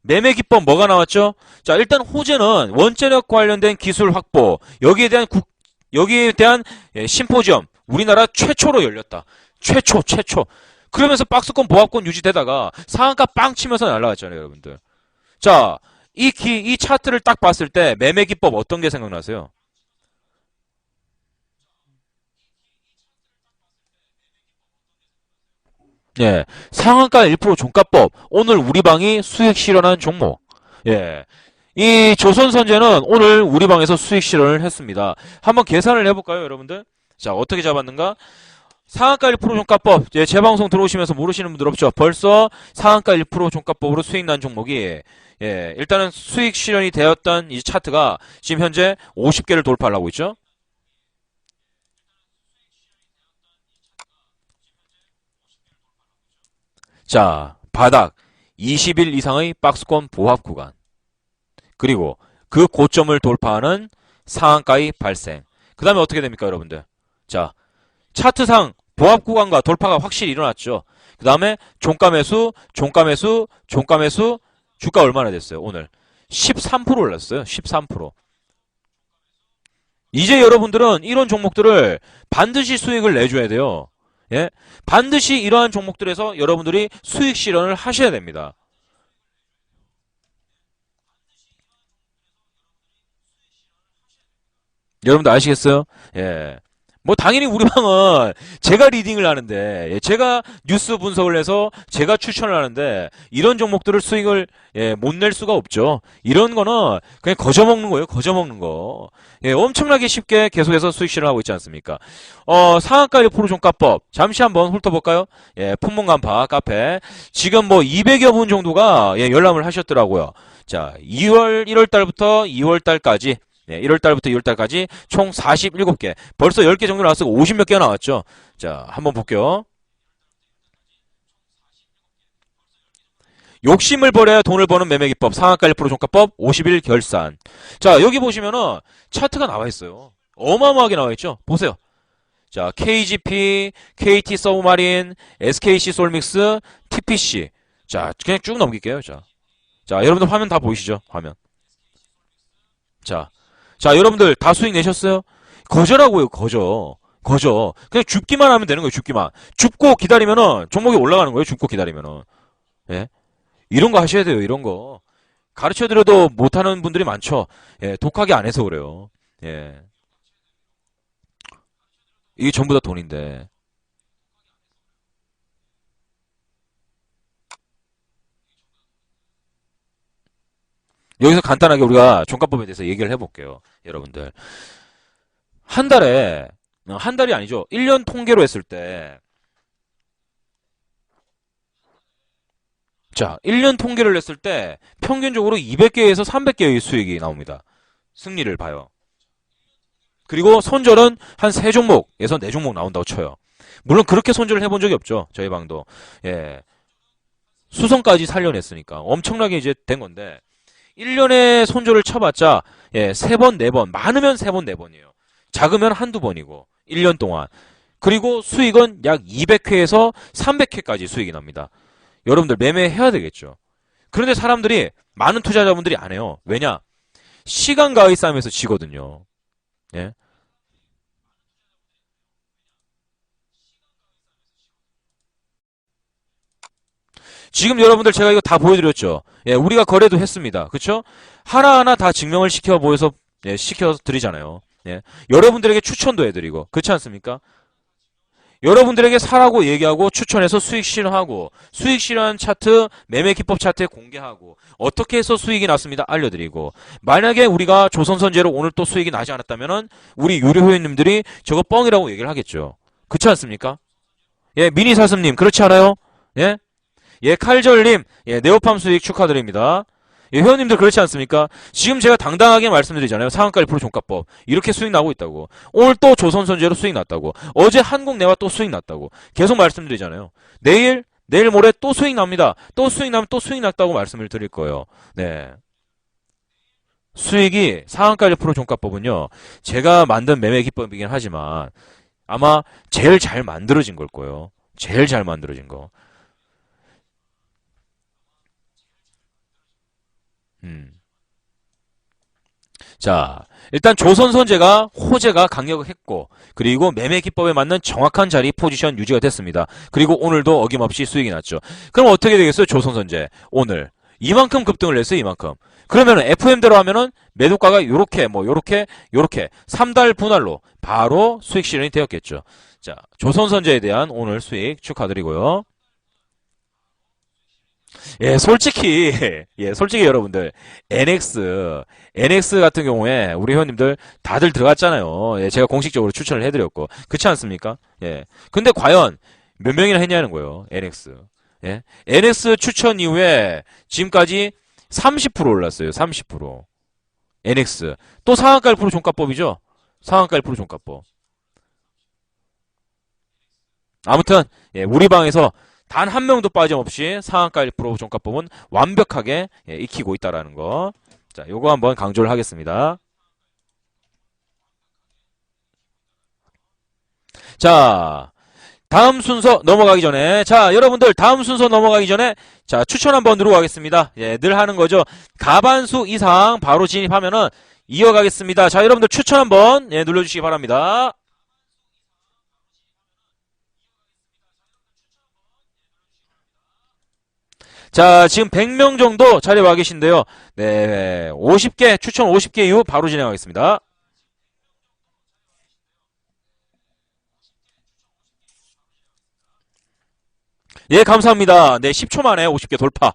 매매기법 뭐가 나왔죠? 자, 일단 호재는 원자력 관련된 기술 확보, 여기에 대한 심포지엄, 우리나라 최초로 열렸다. 최초. 그러면서 박스권 보합권 유지되다가 상한가 빵 치면서 날아갔잖아요, 여러분들. 자, 이 차트를 딱 봤을 때 매매기법 어떤 게 생각나세요? 상한가 1% 종가법. 오늘 우리 방이 수익 실현한 종목. 이 조선선제는 오늘 우리 방에서 수익 실현을 했습니다. 한번 계산을 해볼까요, 여러분들? 자, 어떻게 잡았는가? 상한가 1% 종가법. 제 방송 들어오시면서 모르시는 분들 없죠? 벌써 상한가 1% 종가법으로 수익 난 종목이, 일단은 수익 실현이 되었던 이 차트가 지금 현재 50개를 돌파를 하고 있죠? 자, 바닥 20일 이상의 박스권 보합 구간. 그리고 그 고점을 돌파하는 상한가의 발생. 그 다음에 어떻게 됩니까, 여러분들? 자, 차트상 보합 구간과 돌파가 확실히 일어났죠. 그 다음에 종가 매수, 주가 얼마나 됐어요, 오늘? 13% 올랐어요. 13%. 이제 여러분들은 이런 종목들을 반드시 수익을 내줘야 돼요. 반드시 이러한 종목들에서 여러분들이 수익 실현을 하셔야 됩니다. 여러분들 아시겠어요? 뭐 당연히 우리 방은 제가 리딩을 하는데 제가 뉴스 분석을 해서 제가 추천을 하는데 이런 종목들을 수익을 못 낼 수가 없죠. 이런 거는 그냥 거저먹는 거예요. 거저먹는 거. 엄청나게 쉽게 계속해서 수익 실현하고 있지 않습니까? 상한가 1% 종가법 잠시 한번 훑어볼까요? 품목간파 카페 지금 뭐 200여 분 정도가 열람을 하셨더라고요. 자, 1월 달부터 2월 달까지 1월 달부터 2월 달까지 총 47개. 벌써 10개 정도 나왔고 50 몇 개가 나왔죠. 자, 한번 볼게요. 욕심을 버려야 돈을 버는 매매기법, 상한가 1% 종가법, 50일 결산. 자, 여기 보시면은 차트가 나와 있어요. 어마어마하게 나와 있죠. 보세요. 자, KGP, KT 서브마린, SKC 솔믹스, TPC. 자, 그냥 쭉 넘길게요. 자, 여러분들 화면 다 보이시죠? 화면. 자, 여러분들 다 수익 내셨어요? 거저라고요, 거저. 그냥 줍기만 하면 되는 거예요, 줍기만. 줍고 기다리면은 종목이 올라가는 거예요, 줍고 기다리면은. 예? 이런 거 하셔야 돼요, 이런 거. 가르쳐드려도 못하는 분들이 많죠. 독하게 안 해서 그래요. 예. 이게 전부 다 돈인데. 여기서 간단하게 우리가 종가법에 대해서 얘기를 해볼게요. 여러분들. 한 달에, 한 달이 아니죠. 1년 통계로 했을 때, 자, 1년 통계를 냈을 때 평균적으로 200개에서 300개의 수익이 나옵니다. 승리를 봐요. 그리고 손절은 한 3종목에서 4종목 나온다고 쳐요. 물론 그렇게 손절을 해본 적이 없죠. 저희 방도. 예. 수성까지 살려냈으니까. 엄청나게 이제 된 건데, 1년에 손절을 쳐봤자, 예, 3번, 4번. 많으면 3번, 4번이에요. 작으면 한두 번이고, 1년 동안. 그리고 수익은 약 200회에서 300회까지 수익이 납니다. 여러분들 매매해야 되겠죠. 그런데 사람들이, 많은 투자자분들이 안 해요. 왜냐? 시간과의 싸움에서 지거든요. 예. 지금 여러분들 제가 이거 다 보여드렸죠. 예, 우리가 거래도 했습니다. 그쵸? 하나하나 다 증명을 시켜 보여서, 예, 시켜서 드리잖아요. 예. 여러분들에게 추천도 해드리고. 그렇지 않습니까? 여러분들에게 사라고 얘기하고 추천해서 수익 실현하고 수익 실현 차트 매매 기법 차트에 공개하고 어떻게 해서 수익이 났습니다 알려드리고 만약에 우리가 조선선제로 오늘 또 수익이 나지 않았다면은 우리 유료 회원님들이 저거 뻥이라고 얘기를 하겠죠. 그렇지 않습니까? 예, 미니사슴님 그렇지 않아요? 예? 예, 칼절님 예, 네오팜 수익 축하드립니다. 예, 회원님들 그렇지 않습니까? 지금 제가 당당하게 말씀드리잖아요. 상한가 1% 종가법. 이렇게 수익 나고 있다고. 오늘 또 조선선제로 수익 났다고. 어제 한국내와 또 수익 났다고. 계속 말씀드리잖아요. 내일 모레 또 수익 납니다. 또 수익 나면 또 수익 났다고 말씀을 드릴 거예요. 네. 수익이 상한가 1% 종가법은요. 제가 만든 매매 기법이긴 하지만 아마 제일 잘 만들어진 걸 거예요. 제일 잘 만들어진 거. 음. 자, 일단 조선선제가 호재가 강력을 했고 그리고 매매 기법에 맞는 정확한 자리 포지션 유지가 됐습니다. 그리고 오늘도 어김없이 수익이 났죠. 그럼 어떻게 되겠어요? 조선선제 오늘 이만큼 급등을 했어요. 이만큼. 그러면 FM대로 하면은 매도가가 요렇게 3달 분할로 바로 수익 실현이 되었겠죠. 자, 조선선제에 대한 오늘 수익 축하드리고요. 예, 솔직히, 예, 솔직히 여러분들, NX 같은 경우에 우리 회원님들 다들 들어갔잖아요. 예, 제가 공식적으로 추천을 해드렸고. 그렇지 않습니까? 예. 근데 과연 몇 명이나 했냐는 거예요, NX. 예. NX 추천 이후에 지금까지 30% 올랐어요, 30%. NX. 또 상한가 1% 종가법이죠? 상한가 1% 종가법. 아무튼, 예, 우리 방에서 단 한 명도 빠짐없이 상한가 1% 종가법은 완벽하게 예, 익히고 있다라는 거. 자, 요거 한번 강조를 하겠습니다. 자, 다음 순서 넘어가기 전에 자, 여러분들 다음 순서 넘어가기 전에 자, 추천 한번 누르고 가겠습니다. 예, 늘 하는 거죠. 가반수 이상 바로 진입하면은 이어가겠습니다. 자, 여러분들 추천 한번 예, 눌러주시기 바랍니다. 자, 지금 100명 정도 자리에 와 계신데요. 네, 50개, 추천 50개 이후 바로 진행하겠습니다. 예, 감사합니다. 네, 10초 만에 50개 돌파.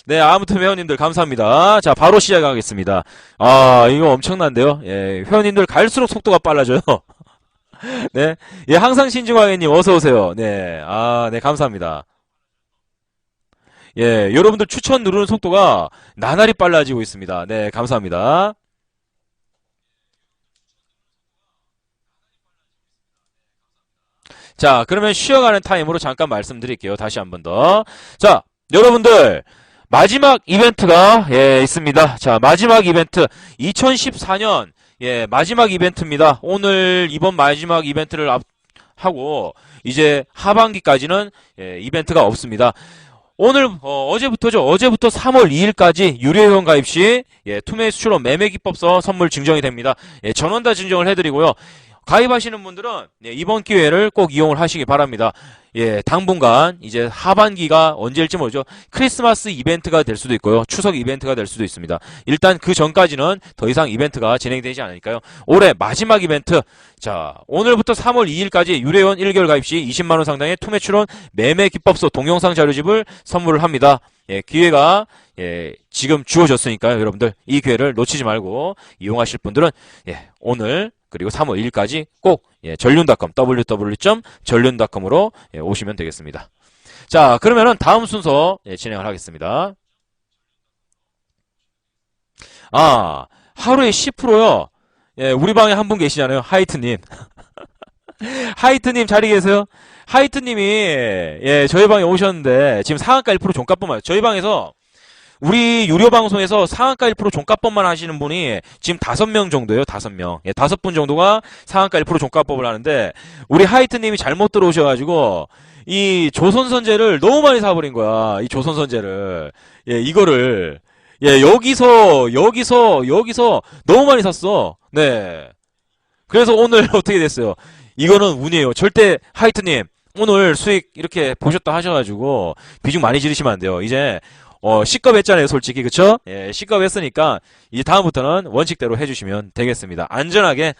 네, 아무튼 회원님들 감사합니다. 자, 바로 시작하겠습니다. 아, 이거 엄청난데요. 예, 회원님들 갈수록 속도가 빨라져요. 네, 예, 항상 신중하게님 어서 오세요. 네, 아, 네, 감사합니다. 예, 여러분들 추천 누르는 속도가 나날이 빨라지고 있습니다. 네, 감사합니다. 자, 그러면 쉬어가는 타임으로 잠깐 말씀드릴게요. 다시 한 번 더. 자, 여러분들, 마지막 이벤트가, 예, 있습니다. 자, 마지막 이벤트. 2014년, 예, 마지막 이벤트입니다. 오늘, 이번 마지막 이벤트를 하고, 이제 하반기까지는, 예, 이벤트가 없습니다. 오늘 어제부터죠. 어제부터 3월 2일까지 유료회원 가입 시 예, 투매 수출원 매매 기법서 선물 증정이 됩니다. 예, 전원 다 증정을 해드리고요. 가입하시는 분들은 예, 이번 기회를 꼭 이용을 하시기 바랍니다. 예, 당분간 이제 하반기가 언제일지 모르죠. 크리스마스 이벤트가 될 수도 있고요. 추석 이벤트가 될 수도 있습니다. 일단 그 전까지는 더 이상 이벤트가 진행되지 않으니까요. 올해 마지막 이벤트. 자, 오늘부터 3월 2일까지 유료회원 1개월 가입 시 20만원 상당의 투매출원 매매 기법서 동영상 자료집을 선물을 합니다. 기회가 지금 주어졌으니까요. 여러분들 이 기회를 놓치지 말고 이용하실 분들은 오늘 그리고 3월 1일까지 꼭 전륜닷컴 www.전륜닷컴으로 오시면 되겠습니다. 자, 그러면은 다음 순서 진행을 하겠습니다. 하루에 10%요. 우리 방에 한 분 계시잖아요. 하이트님. 하이트님 자리 계세요? 하이트님이 저희 방에 오셨는데 지금 상한가 1% 종가법만 저희 방에서 우리 유료 방송에서 상한가 1% 종가법만 하시는 분이 지금 5명 정도예요. 5명. 5분 정도가 상한가 1% 종가법을 하는데 우리 하이트님이 잘못 들어오셔가지고 이 조선선제를 너무 많이 사버린 거야. 이 조선선제를 이거를 여기서 너무 많이 샀어. 네. 그래서 오늘 어떻게 됐어요? 이거는 운이에요. 절대 하이트님 오늘 수익 이렇게 보셨다 하셔가지고 비중 많이 지르시면 안 돼요. 이제 C급 했잖아요, 솔직히. 그쵸? C급 했으니까 이제 다음부터는 원칙대로 해주시면 되겠습니다. 안전하게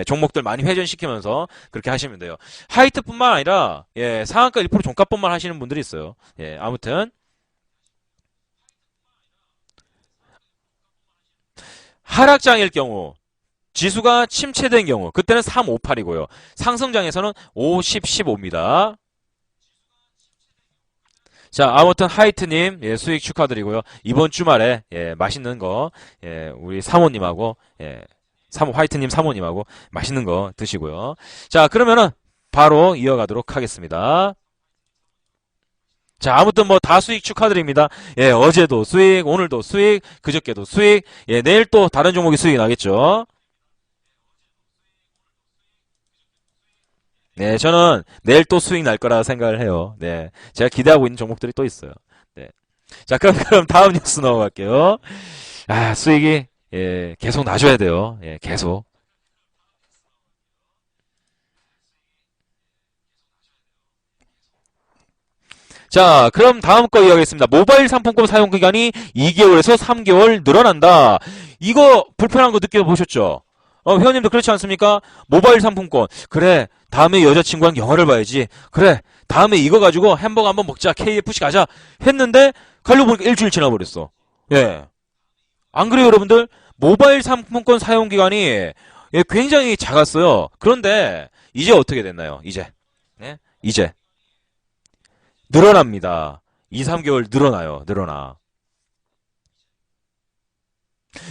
종목들 많이 회전시키면서 그렇게 하시면 돼요. 하이트뿐만 아니라 상한가 1% 종가법만 하시는 분들이 있어요. 아무튼 하락장일 경우 지수가 침체된 경우 그때는 358이고요. 상승장에서는 50, 15입니다. 자, 아무튼 하이트님 수익 축하드리고요. 이번 주말에 맛있는 거 우리 사모님하고 하이트님 사모님하고 맛있는 거 드시고요. 자, 그러면은 바로 이어가도록 하겠습니다. 자, 아무튼 뭐 다 수익 축하드립니다. 어제도 수익, 오늘도 수익, 그저께도 수익, 내일 또 다른 종목이 수익이 나겠죠. 네, 저는 내일 또 수익 날 거라 생각을 해요. 네, 제가 기대하고 있는 종목들이 또 있어요. 네. 자, 그럼 다음 뉴스 넘어갈게요. 수익이, 계속 나줘야 돼요. 계속. 자, 그럼 다음 거 이야기하겠습니다. 모바일 상품권 사용 기간이 2개월에서 3개월 늘어난다. 이거 불편한 거 느껴보셨죠? 회원님도 그렇지 않습니까? 모바일 상품권. 그래, 다음에 여자친구랑 영화를 봐야지. 그래, 다음에 이거 가지고 햄버거 한번 먹자. KFC 가자. 했는데, 가려고 보니까 일주일 지나버렸어. 안 그래요, 여러분들? 모바일 상품권 사용 기간이 굉장히 작았어요. 그런데, 이제 어떻게 됐나요? 이제. 늘어납니다. 2, 3개월 늘어나.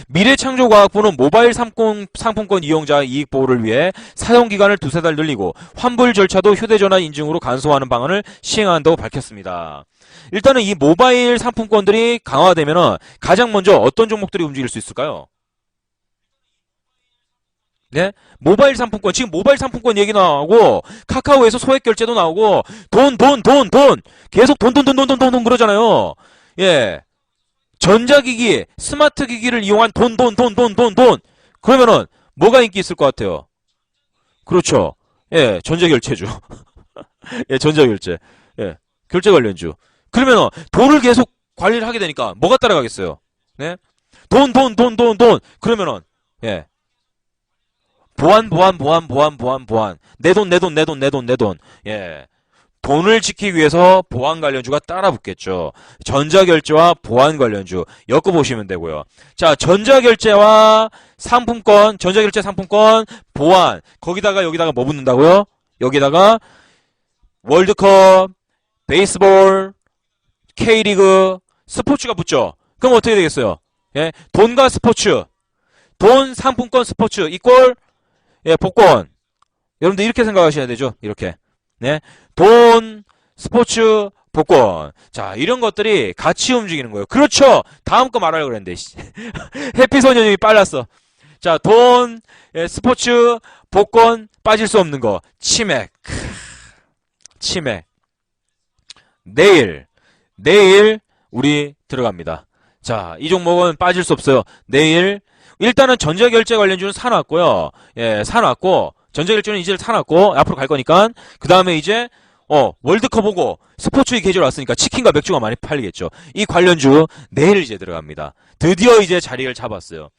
미래창조과학부는 모바일 상품권 이용자 이익 보호를 위해 사용기간을 2~3달 늘리고 환불 절차도 휴대전화 인증으로 간소화하는 방안을 시행한다고 밝혔습니다. 일단은 이 모바일 상품권들이 강화되면 가장 먼저 어떤 종목들이 움직일 수 있을까요? 네? 모바일 상품권, 지금 모바일 상품권 얘기 나오고, 카카오에서 소액 결제도 나오고, 돈! 계속 돈 그러잖아요. 전자기기, 스마트 기기를 이용한 돈. 그러면은, 뭐가 인기 있을 것 같아요? 그렇죠. 전자결제주. 전자결제. 결제 관련주. 그러면은, 돈을 계속 관리를 하게 되니까, 뭐가 따라가겠어요? 네? 돈. 그러면은, 보안. 내 돈. 돈을 지키기 위해서 보안 관련주가 따라 붙겠죠. 전자결제와 보안 관련주 엮어보시면 되고요. 자, 전자결제 상품권, 보안. 여기다가 뭐 붙는다고요? 여기다가 월드컵, 베이스볼, K리그, 스포츠가 붙죠. 그럼 어떻게 되겠어요? 돈과 스포츠. 돈, 상품권, 스포츠 이꼴 복권. 여러분들 이렇게 생각하셔야 되죠. 이렇게. 돈, 스포츠, 복권. 자, 이런 것들이 같이 움직이는 거예요. 그렇죠. 다음 거 말하려고 그랬는데. 해피소년님이 빨랐어. 자, 돈, 스포츠, 복권, 빠질 수 없는 거. 치맥. 내일 우리 들어갑니다. 자, 이 종목은 빠질 수 없어요. 내일 일단은 전자결제 관련주는 사놨고요. 사놨고 전자결제는 이제 사놨고 앞으로 갈 거니까 그 다음에 이제 월드컵 오고 스포츠의 계절 왔으니까 치킨과 맥주가 많이 팔리겠죠. 이 관련주 내일 이제 들어갑니다. 드디어 이제 자리를 잡았어요.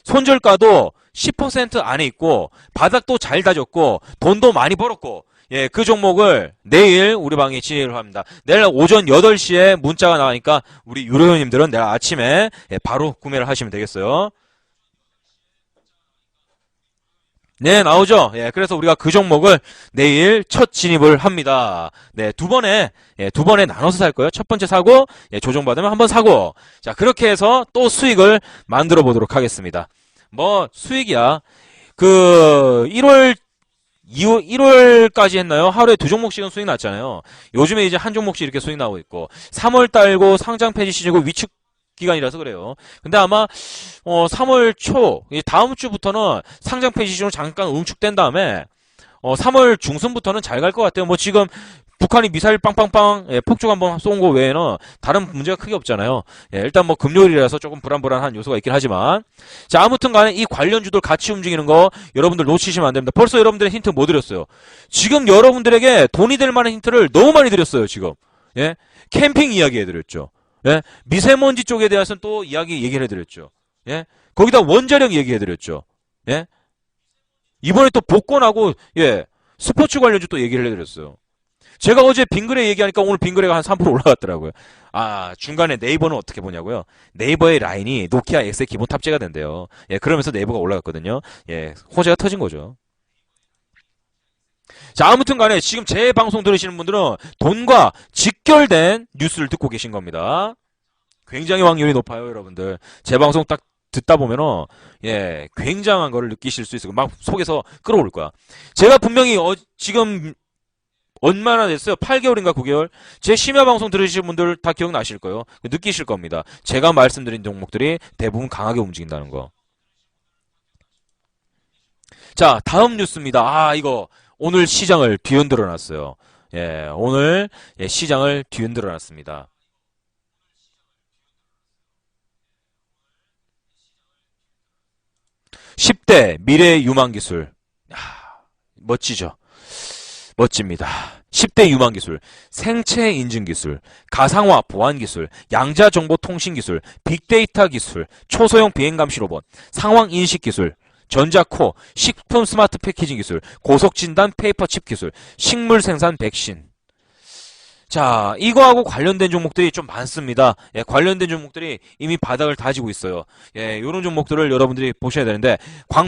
손절가도 10% 안에 있고 바닥도 잘 다졌고 돈도 많이 벌었고 예, 그 종목을 내일 우리 방에 진행을 합니다. 내일 오전 8시에 문자가 나가니까 우리 유료님들은 내일 아침에 예, 바로 구매를 하시면 되겠어요. 네, 나오죠? 예, 그래서 우리가 그 종목을 내일 첫 진입을 합니다. 네, 두 번에 나눠서 살 거예요. 첫 번째 사고, 예, 조정받으면 한 번 사고. 자, 그렇게 해서 또 수익을 만들어 보도록 하겠습니다. 뭐, 수익이야. 그, 1월까지 했나요? 하루에 두 종목씩은 수익 났잖아요. 요즘에 이제 한 종목씩 이렇게 수익 나오고 있고, 3월 달고 상장 폐지 시즌이고 위축 기간이라서 그래요. 근데 아마 3월 초 다음 주부터는 상장 폐지 시즌으로 잠깐 응축된 다음에 3월 중순부터는 잘 갈 것 같아요. 뭐 지금 북한이 미사일 빵빵빵 예, 폭죽 한번 쏜 거 외에는 다른 문제가 크게 없잖아요. 예, 일단 뭐 금요일이라서 조금 불안불안한 요소가 있긴 하지만 자 아무튼 간에 이 관련주들 같이 움직이는 거 여러분들 놓치시면 안 됩니다. 벌써 여러분들의 힌트 뭐 드렸어요? 지금 여러분들에게 돈이 될 만한 힌트를 너무 많이 드렸어요. 지금 예, 캠핑 이야기 해드렸죠. 예, 미세먼지 쪽에 대해서는 또 얘기를 해드렸죠. 예, 거기다 원자력 얘기해드렸죠. 예, 이번에 또 복권하고 예 스포츠 관련주 또 얘기를 해드렸어요. 제가 어제 빙그레 얘기하니까 오늘 빙그레가 한 3% 올라갔더라고요. 아, 중간에 네이버는 어떻게 보냐고요? 네이버의 라인이 노키아 X에 기본 탑재가 된대요. 예, 그러면서 네이버가 올라갔거든요. 예, 호재가 터진 거죠. 자, 아무튼 간에 지금 제 방송 들으시는 분들은 돈과 직결된 뉴스를 듣고 계신 겁니다. 굉장히 확률이 높아요, 여러분들. 제 방송 딱 듣다 보면은, 예, 굉장한 거를 느끼실 수 있어요. 막 속에서 끌어올 거야. 제가 분명히, 지금 얼마나 됐어요? 8개월인가 9개월? 제 심야 방송 들으시는 분들 다 기억나실 거예요. 느끼실 겁니다. 제가 말씀드린 종목들이 대부분 강하게 움직인다는 거. 자, 다음 뉴스입니다. 아, 이거 오늘 시장을 뒤흔들어 놨어요. 예, 오늘 예, 시장을 뒤흔들어 놨습니다. 10대 미래 유망 기술. 멋지죠? 멋집니다. 10대 유망 기술, 생체 인증 기술, 가상화 보안 기술, 양자 정보 통신 기술, 빅데이터 기술, 초소형 비행 감시 로봇, 상황 인식 기술, 전자코, 식품 스마트 패키징 기술, 고속 진단 페이퍼 칩 기술, 식물 생산 백신. 자, 이거하고 관련된 종목들이 좀 많습니다. 예, 관련된 종목들이 이미 바닥을 다지고 있어요. 예, 이런 종목들을 여러분들이 보셔야 되는데,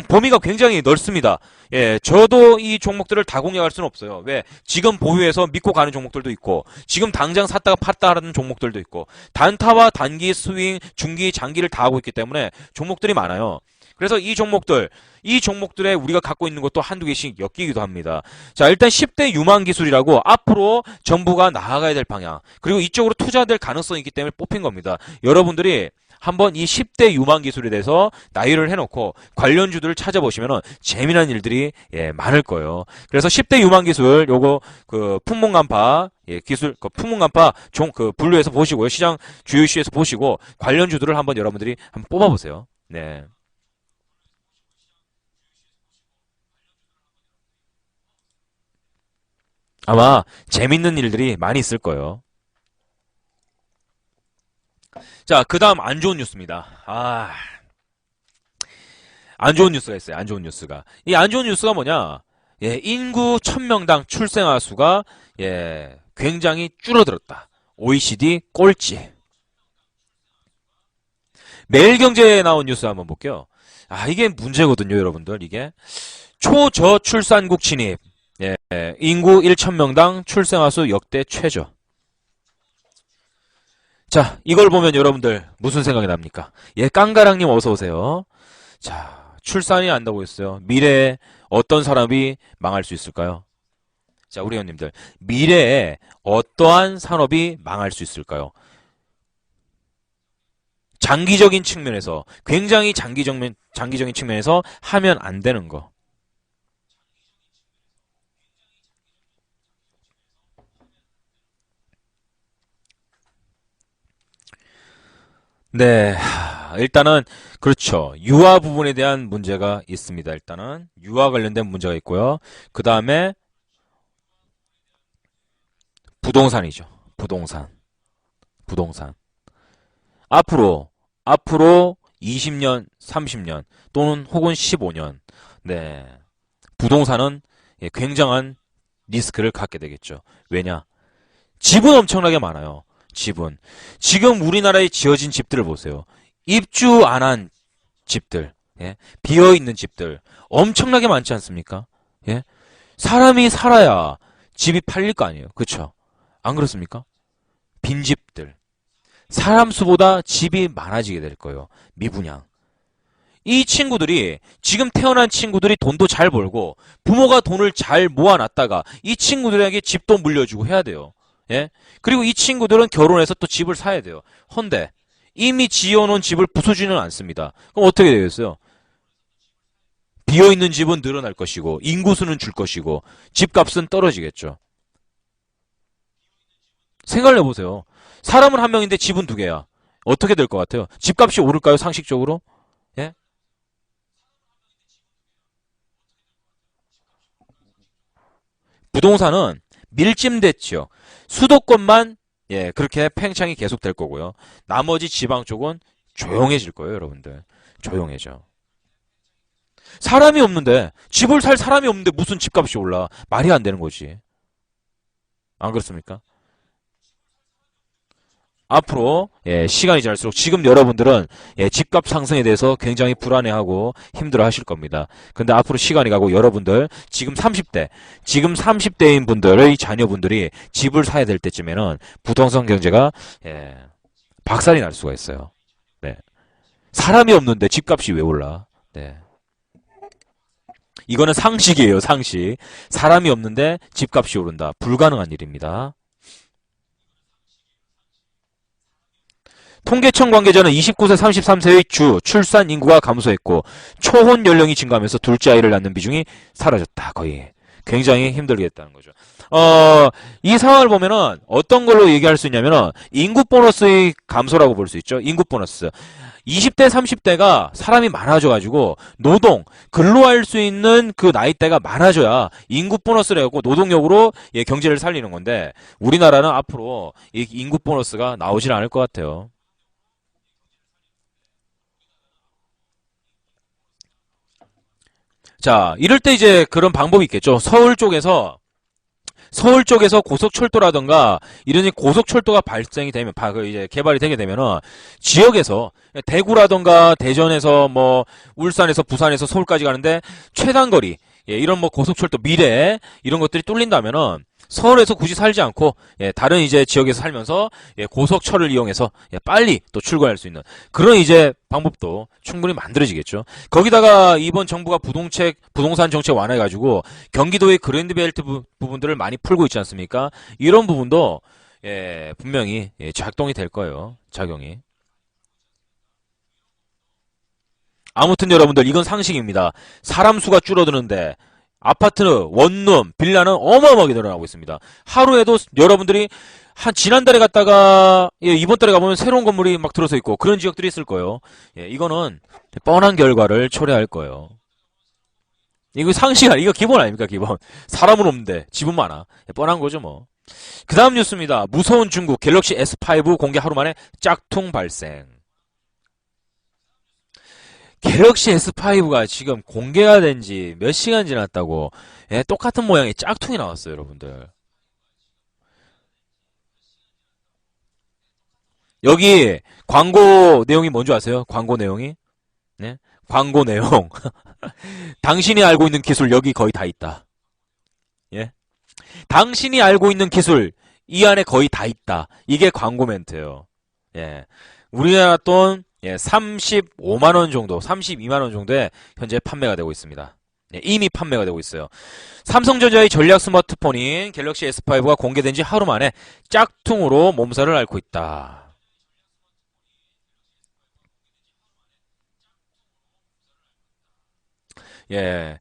범위가 굉장히 넓습니다. 예, 저도 이 종목들을 다 공략할 수는 없어요. 왜? 지금 보유해서 믿고 가는 종목들도 있고, 지금 당장 샀다가 팠다 하는 종목들도 있고, 단타와 단기 스윙, 중기, 장기를 다 하고 있기 때문에 종목들이 많아요. 그래서 이 종목들에 우리가 갖고 있는 것도 한두 개씩 엮이기도 합니다. 자, 일단 10대 유망 기술이라고 앞으로 정부가 나아가야 될 방향, 그리고 이쪽으로 투자될 가능성이 있기 때문에 뽑힌 겁니다. 여러분들이 한번 이 10대 유망 기술에 대해서 나열을 해놓고 관련주들을 찾아보시면 재미난 일들이 예, 많을 거예요. 그래서 10대 유망 기술 요거 그 품목간파 예, 기술 그 품목간파 분류해서 보시고요. 시장 주요 이슈에서 보시고 관련주들을 한번 여러분들이 한번 뽑아보세요. 네. 아마 재밌는 일들이 많이 있을 거예요. 자, 그 다음 안 좋은 뉴스입니다. 안 좋은 뉴스가 있어요. 안 좋은 뉴스가. 이 안 좋은 뉴스가 뭐냐? 예, 인구 1000명당 출생아 수가 예, 굉장히 줄어들었다. OECD 꼴찌. 매일경제에 나온 뉴스 한번 볼게요. 이게 문제거든요, 여러분들. 이게 초저출산국 진입. 예, 인구 1000명당 출생아 수 역대 최저. 자, 이걸 보면 여러분들 무슨 생각이 납니까? 예, 깡가랑님 어서 오세요. 자, 출산이 안다고 했어요. 미래에 어떤 사람이 망할 수 있을까요? 자, 우리 회원님들. 미래에 어떠한 산업이 망할 수 있을까요? 장기적인 측면에서, 굉장히 장기적인 측면에서 하면 안 되는 거. 네, 일단은 그렇죠. 유아 부분에 대한 문제가 있습니다. 일단은 유아 관련된 문제가 있고요. 그 다음에 부동산이죠. 부동산. 앞으로 20년, 30년 또는 혹은 15년. 네, 부동산은 예, 굉장한 리스크를 갖게 되겠죠. 왜냐? 집은 엄청나게 많아요. 집은. 지금 우리나라에 지어진 집들을 보세요. 입주 안 한 집들, 예? 비어있는 집들 엄청나게 많지 않습니까? 예? 사람이 살아야 집이 팔릴 거 아니에요. 그쵸? 안 그렇습니까? 빈집들. 사람 수보다 집이 많아지게 될 거예요. 미분양. 이 친구들이 지금 태어난 친구들이 돈도 잘 벌고 부모가 돈을 잘 모아놨다가 이 친구들에게 집도 물려주고 해야 돼요. 예? 그리고 이 친구들은 결혼해서 또 집을 사야 돼요. 헌데 이미 지어놓은 집을 부수지는 않습니다. 그럼 어떻게 되겠어요? 비어있는 집은 늘어날 것이고 인구수는 줄 것이고 집값은 떨어지겠죠. 생각을 해보세요. 사람은 한 명인데 집은 두 개야. 어떻게 될 것 같아요? 집값이 오를까요? 상식적으로? 예? 부동산은 밀집됐죠. 수도권만 예 그렇게 팽창이 계속될 거고요. 나머지 지방 쪽은 조용해질 거예요, 여러분들. 조용해져. 사람이 없는데 집을 살 사람이 없는데 무슨 집값이 올라? 말이 안 되는 거지. 안 그렇습니까? 앞으로 예, 시간이 지날수록 지금 여러분들은 예, 집값 상승에 대해서 굉장히 불안해하고 힘들어하실 겁니다. 근데 앞으로 시간이 가고 여러분들 지금 30대인 분들의 자녀분들이 집을 사야 될 때쯤에는 부동산 경제가 예, 박살이 날 수가 있어요. 네. 사람이 없는데 집값이 왜 올라? 네. 이거는 상식이에요, 상식. 사람이 없는데 집값이 오른다. 불가능한 일입니다. 통계청 관계자는 29세 33세의 주 출산 인구가 감소했고 초혼 연령이 증가하면서 둘째 아이를 낳는 비중이 사라졌다. 거의 굉장히 힘들게 했다는 거죠. 이 상황을 보면은 어떤 걸로 얘기할 수 있냐면은 인구 보너스의 감소라고 볼 수 있죠. 인구 보너스. 20대, 30대가 사람이 많아져가지고 근로할 수 있는 그 나이대가 많아져야 인구 보너스를 해갖고 노동력으로 예, 경제를 살리는 건데 우리나라는 앞으로 이 인구 보너스가 나오질 않을 것 같아요. 자, 이럴 때 이제 그런 방법이 있겠죠. 서울 쪽에서 고속철도라든가 이런 고속철도가 발생이 되면, 이제 개발이 되게 되면은 지역에서 대구라든가 대전에서 뭐 울산에서 부산에서 서울까지 가는데 최단거리, 예, 이런 뭐 고속철도 미래 이런 것들이 뚫린다면은 서울에서 굳이 살지 않고 예, 다른 이제 지역에서 살면서 예, 고속철을 이용해서 예, 빨리 또 출근할 수 있는 그런 이제 방법도 충분히 만들어지겠죠. 거기다가 이번 정부가 부동산 정책 완화해가지고 경기도의 그랜드벨트 부분들을 많이 풀고 있지 않습니까? 이런 부분도 예, 분명히 예, 작동이 될 거예요. 작용이. 아무튼 여러분들 이건 상식입니다. 사람 수가 줄어드는데 아파트, 원룸, 빌라는 어마어마하게 늘어나고 있습니다. 하루에도 여러분들이 지난달에 갔다가 예, 이번 달에 가보면 새로운 건물이 막 들어서 있고 그런 지역들이 있을 거예요. 예, 이거는 뻔한 결과를 초래할 거예요. 이거 이거 기본 아닙니까, 기본. 사람은 없는데 집은 많아. 예, 뻔한 거죠, 뭐. 그 다음 뉴스입니다. 무서운 중국 갤럭시 S5 공개 하루 만에 짝퉁 발생. 갤럭시 S5가 지금 공개가 된 지 몇 시간 지났다고 예, 똑같은 모양의 짝퉁이 나왔어요, 여러분들. 여기 광고 내용이 뭔지 아세요? 광고 내용이? 네? 광고 내용. 당신이 알고 있는 기술 여기 거의 다 있다. 예? 당신이 알고 있는 기술 이 안에 거의 다 있다. 이게 광고 멘트예요. 예. 우리나라 돈 예, 35만 원 정도, 32만 원 정도에 현재 판매가 되고 있습니다. 예, 이미 판매가 되고 있어요. 삼성전자의 전략 스마트폰인 갤럭시 S5가 공개된 지 하루 만에 짝퉁으로 몸살을 앓고 있다. 예.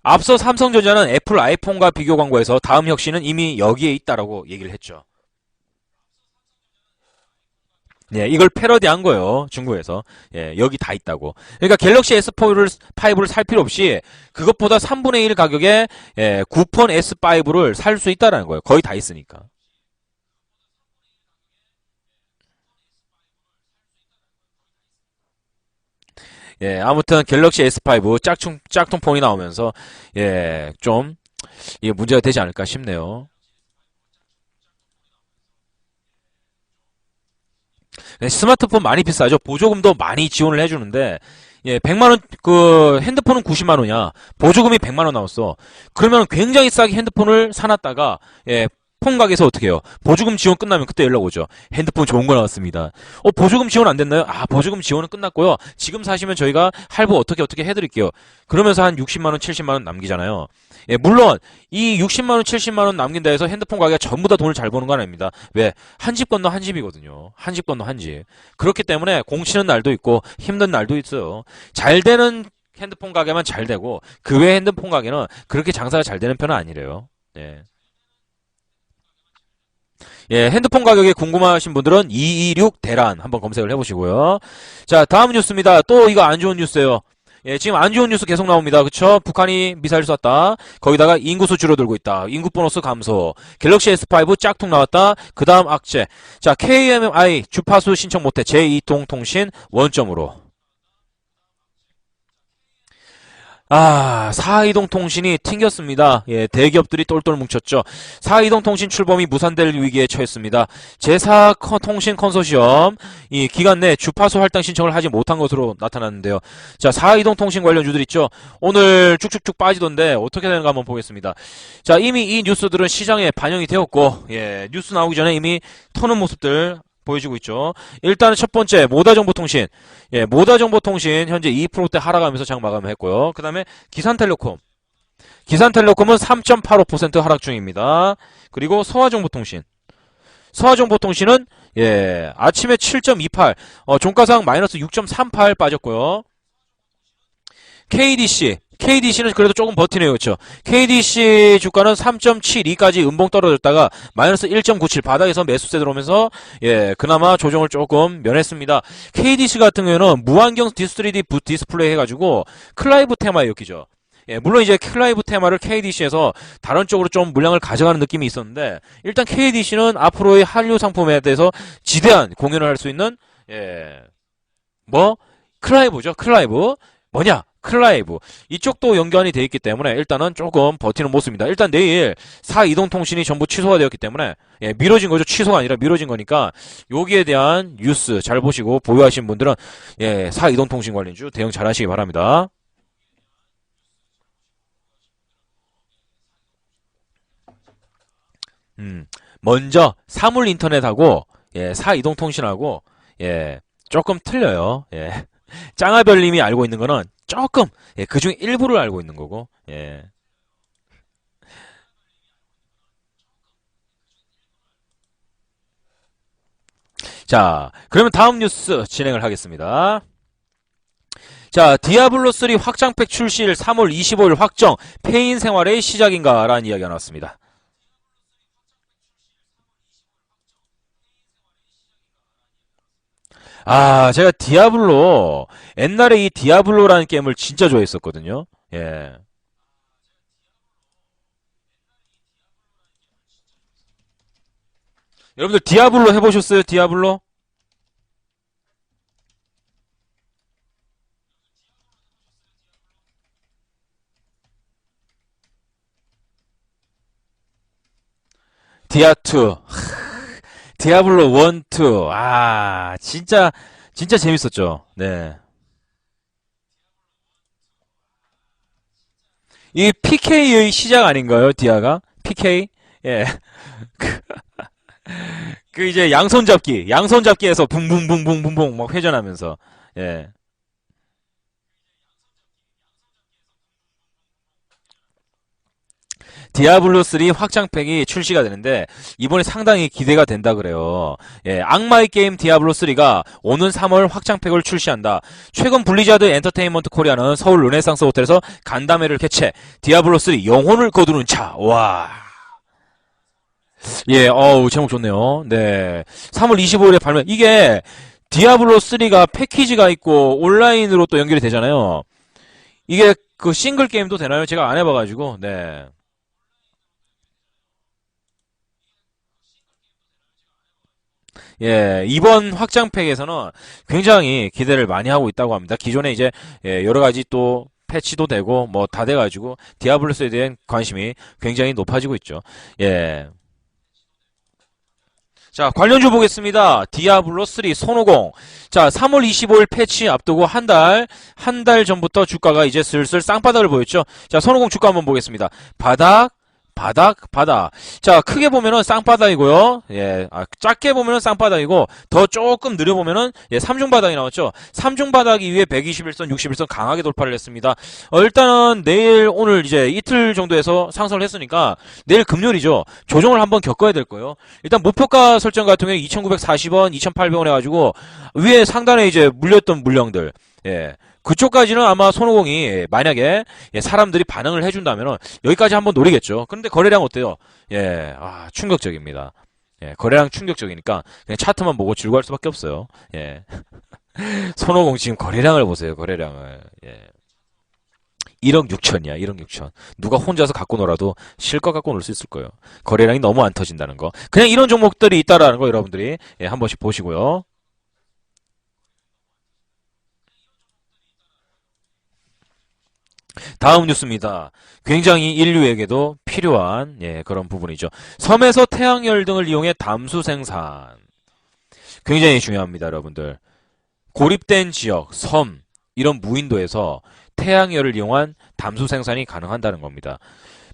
앞서 삼성전자는 애플 아이폰과 비교 광고에서 다음 혁신은 이미 여기에 있다라고 얘기를 했죠. 예, 이걸 패러디한 거예요. 중국에서. 예, 여기 다 있다고. 그러니까 갤럭시 S5를 살 필요 없이 그것보다 3분의 1 가격에 예, 9폰 S5를 살 수 있다라는 거예요. 거의 다 있으니까. 예, 아무튼 갤럭시 S5 짝퉁폰이 나오면서 예, 좀 이게 문제가 되지 않을까 싶네요. 네, 스마트폰 많이 비싸죠. 보조금도 많이 지원을 해주는데, 예, 100만원, 핸드폰은 90만원이야. 보조금이 100만원 나왔어. 그러면 굉장히 싸게 핸드폰을 사놨다가, 예, 폰 가게에서 어떻게 해요? 보조금 지원 끝나면 그때 연락 오죠. 핸드폰 좋은 거 나왔습니다. 보조금 지원 안 됐나요? 아, 보조금 지원은 끝났고요. 지금 사시면 저희가 할부 어떻게 해드릴게요. 그러면서 한 60만원, 70만원 남기잖아요. 예, 물론, 이 60만원, 70만원 남긴다 해서 핸드폰 가게가 전부 다 돈을 잘 버는 건 아닙니다. 왜? 한 집 건너 한 집이거든요. 한 집 건너 한 집. 그렇기 때문에 공치는 날도 있고 힘든 날도 있어요. 잘 되는 핸드폰 가게만 잘 되고 그 외 핸드폰 가게는 그렇게 장사가 잘 되는 편은 아니래요. 예. 예, 핸드폰 가격이 궁금하신 분들은 226 대란 한번 검색을 해보시고요. 자, 다음 뉴스입니다. 또 이거 안 좋은 뉴스예요. 예, 지금 안 좋은 뉴스 계속 나옵니다. 그쵸? 북한이 미사일 쐈다. 거기다가 인구수 줄어들고 있다. 인구 보너스 감소. 갤럭시 S5 짝퉁 나왔다. 그 다음 악재. 자, KMI 주파수 신청 못해. 제2통통신 원점으로. 아, 사이동통신이 튕겼습니다. 예, 대기업들이 똘똘 뭉쳤죠. 사이동통신 출범이 무산될 위기에 처했습니다. 제4 통신 컨소시엄, 이 기간 내 주파수 할당 신청을 하지 못한 것으로 나타났는데요. 자, 사이동통신 관련 주들 있죠. 오늘 쭉쭉쭉 빠지던데 어떻게 되는가 한번 보겠습니다. 자, 이미 이 뉴스들은 시장에 반영이 되었고, 예, 뉴스 나오기 전에 이미 터는 모습들 보여주고 있죠. 일단은 첫 번째 모다정보통신, 예, 모다정보통신 현재 2%대 하락하면서 장 마감했고요. 그 다음에 기산텔레콤, 기산텔레콤은 3.85% 하락 중입니다. 그리고 서화정보통신, 서화정보통신은 예, 아침에 7.28, 종가상 마이너스 6.38 빠졌고요. KDC는 그래도 조금 버티네요. 그렇죠? KDC 주가는 3.72까지 음봉 떨어졌다가 마이너스 1.97 바닥에서 매수세 들어오면서 예, 그나마 조정을 조금 면했습니다. KDC 같은 경우에는 무안경 D3D 디스플레이 해가지고 클라이브 테마에 엮이죠. 예, 물론 이제 클라이브 테마를 KDC에서 다른 쪽으로 좀 물량을 가져가는 느낌이 있었는데 일단 KDC는 앞으로의 한류 상품에 대해서 지대한 공연을 할 수 있는 예, 클라이브죠. 클라이브. 뭐냐? 클라이브. 이쪽도 연관이 돼 있기 때문에 일단은 조금 버티는 모습입니다. 일단 내일 사이동통신이 전부 취소가 되었기 때문에 예, 미뤄진 거죠. 취소가 아니라 미뤄진 거니까 여기에 대한 뉴스 잘 보시고 보유하신 분들은 예, 사이동통신 관련주 대응 잘 하시기 바랍니다. 먼저 사물인터넷하고 예, 사이동통신하고 예, 조금 틀려요. 예. 짱아별님이 알고 있는 거는 조금 예, 그중 일부를 알고 있는 거고 예. 자, 그러면 다음 뉴스 진행을 하겠습니다. 자, 디아블로3 확장팩 출시일 3월 25일 확정, 페인 생활의 시작인가? 라는 이야기가 나왔습니다. 아, 제가 옛날에 이 디아블로라는 게임을 진짜 좋아했었거든요. 예. 여러분들 디아블로 해보셨어요? 디아블로? 디아2. 디아블로 1, 2. 아, 진짜 재밌었죠. 네. 이 PK의 시작 아닌가요? 디아가? PK? 예. 그 이제 양손잡기에서 붕붕붕붕붕붕 막 회전하면서. 예. 디아블로3 확장팩이 출시가 되는데 이번에 상당히 기대가 된다 그래요. 예, 악마의 게임 디아블로3가 오는 3월 확장팩을 출시한다. 최근 블리자드 엔터테인먼트 코리아는 서울 르네상스 호텔에서 간담회를 개최. 디아블로3 영혼을 거두는 차. 와. 예, 제목 좋네요. 네. 3월 25일에 발매. 이게 디아블로3가 패키지가 있고 온라인으로 또 연결이 되잖아요. 이게 그 싱글 게임도 되나요? 제가 안 해봐가지고. 네. 예, 이번 확장팩에서는 굉장히 기대를 많이 하고 있다고 합니다. 기존에 이제 예, 여러 가지 또 패치도 되고 뭐 다 돼가지고 디아블로스에 대한 관심이 굉장히 높아지고 있죠. 예. 자, 관련주 보겠습니다. 디아블로 3 손오공. 자, 3월 25일 패치 앞두고 한 달 전부터 주가가 이제 슬슬 쌍바닥을 보였죠. 자, 손오공 주가 한번 보겠습니다. 바닥. 자, 크게 보면은 쌍바닥이고요. 예, 작게 보면은 쌍바닥이고, 더 조금 느려 보면은, 예, 3중 바닥이 나왔죠. 3중 바닥 이후에 121선, 61선 강하게 돌파를 했습니다. 일단은 내일, 오늘 이제 이틀 정도에서 상승을 했으니까, 내일 금요일이죠. 조정을 한번 겪어야 될 거예요. 일단 목표가 설정 같은 경우에 2,940원, 2,800원 해가지고, 위에 상단에 이제 물렸던 물량들, 예. 그쪽까지는 아마 손오공이 만약에 사람들이 반응을 해준다면 여기까지 한번 노리겠죠. 그런데 거래량 어때요? 예, 충격적입니다. 예, 거래량 충격적이니까 그냥 차트만 보고 즐거워할 수밖에 없어요. 예. 손오공 지금 거래량을 보세요. 거래량을. 예. 1억 6천이야. 1억 6천. 누가 혼자서 갖고 놀아도 실컷 갖고 놀 수 있을 거예요. 거래량이 너무 안 터진다는 거. 그냥 이런 종목들이 있다라는 거 여러분들이 한 번씩 보시고요. 다음 뉴스입니다. 굉장히 인류에게도 필요한 그런 부분이죠. 섬에서 태양열 등을 이용해 담수 생산. 굉장히 중요합니다, 여러분들. 고립된 지역, 섬 이런 무인도에서 태양열을 이용한 담수 생산이 가능하다는 겁니다.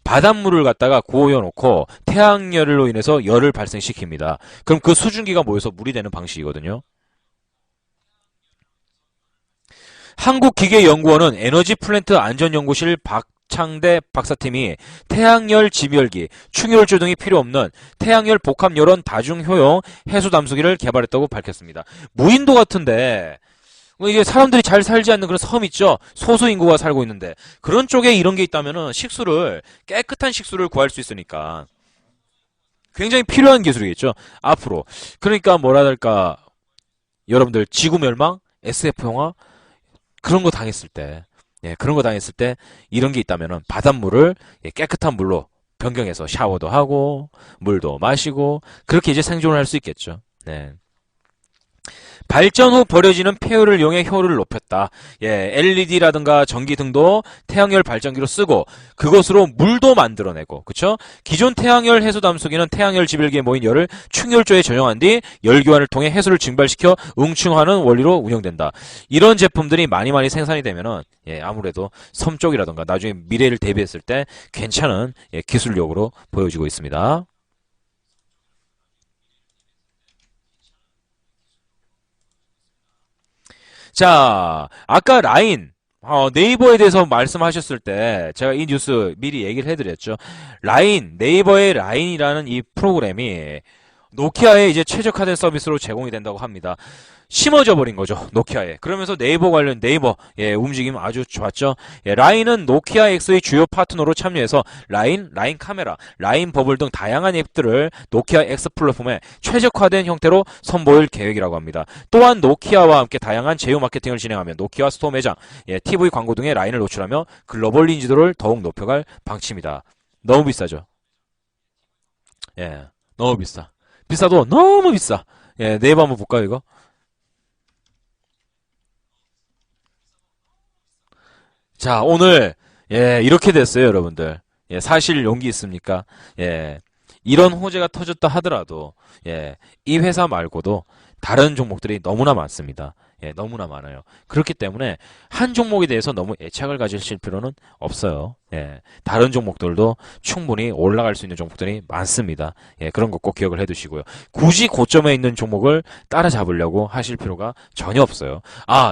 바닷물을 갖다가 고여 놓고 태양열로 인해서 열을 발생시킵니다. 그럼 그 수증기가 모여서 물이 되는 방식이거든요. 한국기계연구원은 에너지플랜트 안전연구실 박창대 박사팀이 태양열 집열기, 충혈조 등이 필요 없는 태양열 복합열원 다중효용 해수담수기를 개발했다고 밝혔습니다. 무인도 같은데 이게 사람들이 잘 살지 않는 그런 섬 있죠? 소수인구가 살고 있는데 그런 쪽에 이런 게 있다면은 깨끗한 식수를 구할 수 있으니까 굉장히 필요한 기술이겠죠? 앞으로. 그러니까 뭐라 할까 여러분들 지구멸망? SF 영화? 그런 거 당했을 때, 그런 거 당했을 때 이런 게 있다면은 바닷물을 깨끗한 물로 변경해서 샤워도 하고 물도 마시고 그렇게 이제 생존을 할 수 있겠죠. 네. 발전 후 버려지는 폐유를 이용해 효율을 높였다. LED라든가 전기 등도 태양열 발전기로 쓰고 그것으로 물도 만들어내고, 그쵸? 기존 태양열 해수 담수기는 태양열 집열기에 모인 열을 충혈조에 전용한 뒤 열교환을 통해 해수를 증발시켜 응충하는 원리로 운영된다. 이런 제품들이 많이 생산이 되면은 아무래도 섬 쪽이라든가 나중에 미래를 대비했을 때 괜찮은 기술력으로 보여지고 있습니다. 자, 아까 라인, 네이버에 대해서 말씀하셨을 때 제가 이 뉴스 미리 얘기를 해드렸죠. 네이버의 라인이라는 이 프로그램이 노키아에 이제 최적화된 서비스로 제공이 된다고 합니다. 심어져 버린 거죠, 노키아에. 그러면서 네이버 관련 움직임 아주 좋았죠. 라인은 노키아 X의 주요 파트너로 참여해서 라인 카메라, 라인 버블 등 다양한 앱들을 노키아 X 플랫폼에 최적화된 형태로 선보일 계획이라고 합니다. 또한 노키아와 함께 다양한 제휴 마케팅을 진행하며 노키아 스토어 매장, TV 광고 등의 라인을 노출하며 글로벌 인지도를 더욱 높여갈 방침이다. 너무 비싸죠? 너무 비싸. 비싸도 너무 비싸. 네이버 한번 볼까요, 이거? 자, 오늘, 이렇게 됐어요, 여러분들. 사실 용기 있습니까? 이런 호재가 터졌다 하더라도, 이 회사 말고도 다른 종목들이 너무나 많습니다. 너무나 많아요. 그렇기 때문에 한 종목에 대해서 너무 애착을 가지실 필요는 없어요. 다른 종목들도 충분히 올라갈 수 있는 종목들이 많습니다. 그런 거 꼭 기억을 해두시고요. 굳이 고점에 있는 종목을 따라잡으려고 하실 필요가 전혀 없어요.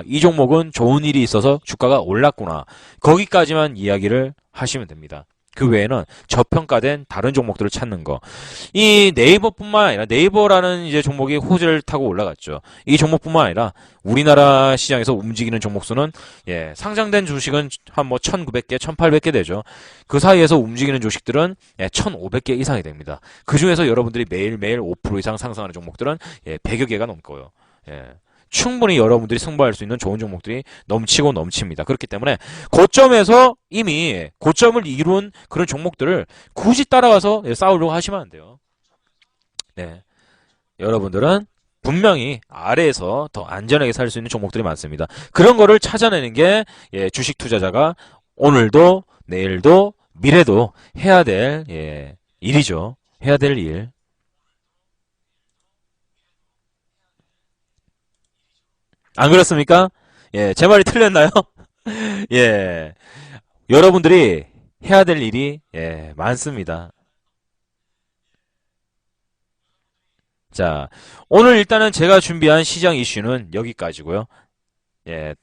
이 종목은 좋은 일이 있어서 주가가 올랐구나. 거기까지만 이야기를 하시면 됩니다. 그 외에는 저평가된 다른 종목들을 찾는 거. 이 네이버뿐만 아니라 네이버라는 이제 종목이 호재를 타고 올라갔죠. 이 종목뿐만 아니라 우리나라 시장에서 움직이는 종목 수는 상장된 주식은 한 1,900개, 1,800개 되죠. 그 사이에서 움직이는 주식들은 1,500개 이상이 됩니다. 그 중에서 여러분들이 매일매일 5% 이상 상승하는 종목들은 100여 개가 넘고요. 충분히 여러분들이 승부할 수 있는 좋은 종목들이 넘치고 넘칩니다. 그렇기 때문에 고점에서 이미 고점을 이룬 그런 종목들을 굳이 따라가서 싸우려고 하시면 안 돼요. 여러분들은 분명히 아래에서 더 안전하게 살 수 있는 종목들이 많습니다. 그런 거를 찾아내는 게 주식 투자자가 오늘도 내일도 미래도 해야 될 일이죠. 해야 될 일. 안 그렇습니까? 제 말이 틀렸나요? 예, 여러분들이 해야 될 일이 많습니다. 자, 오늘 일단은 제가 준비한 시장 이슈는 여기까지고요.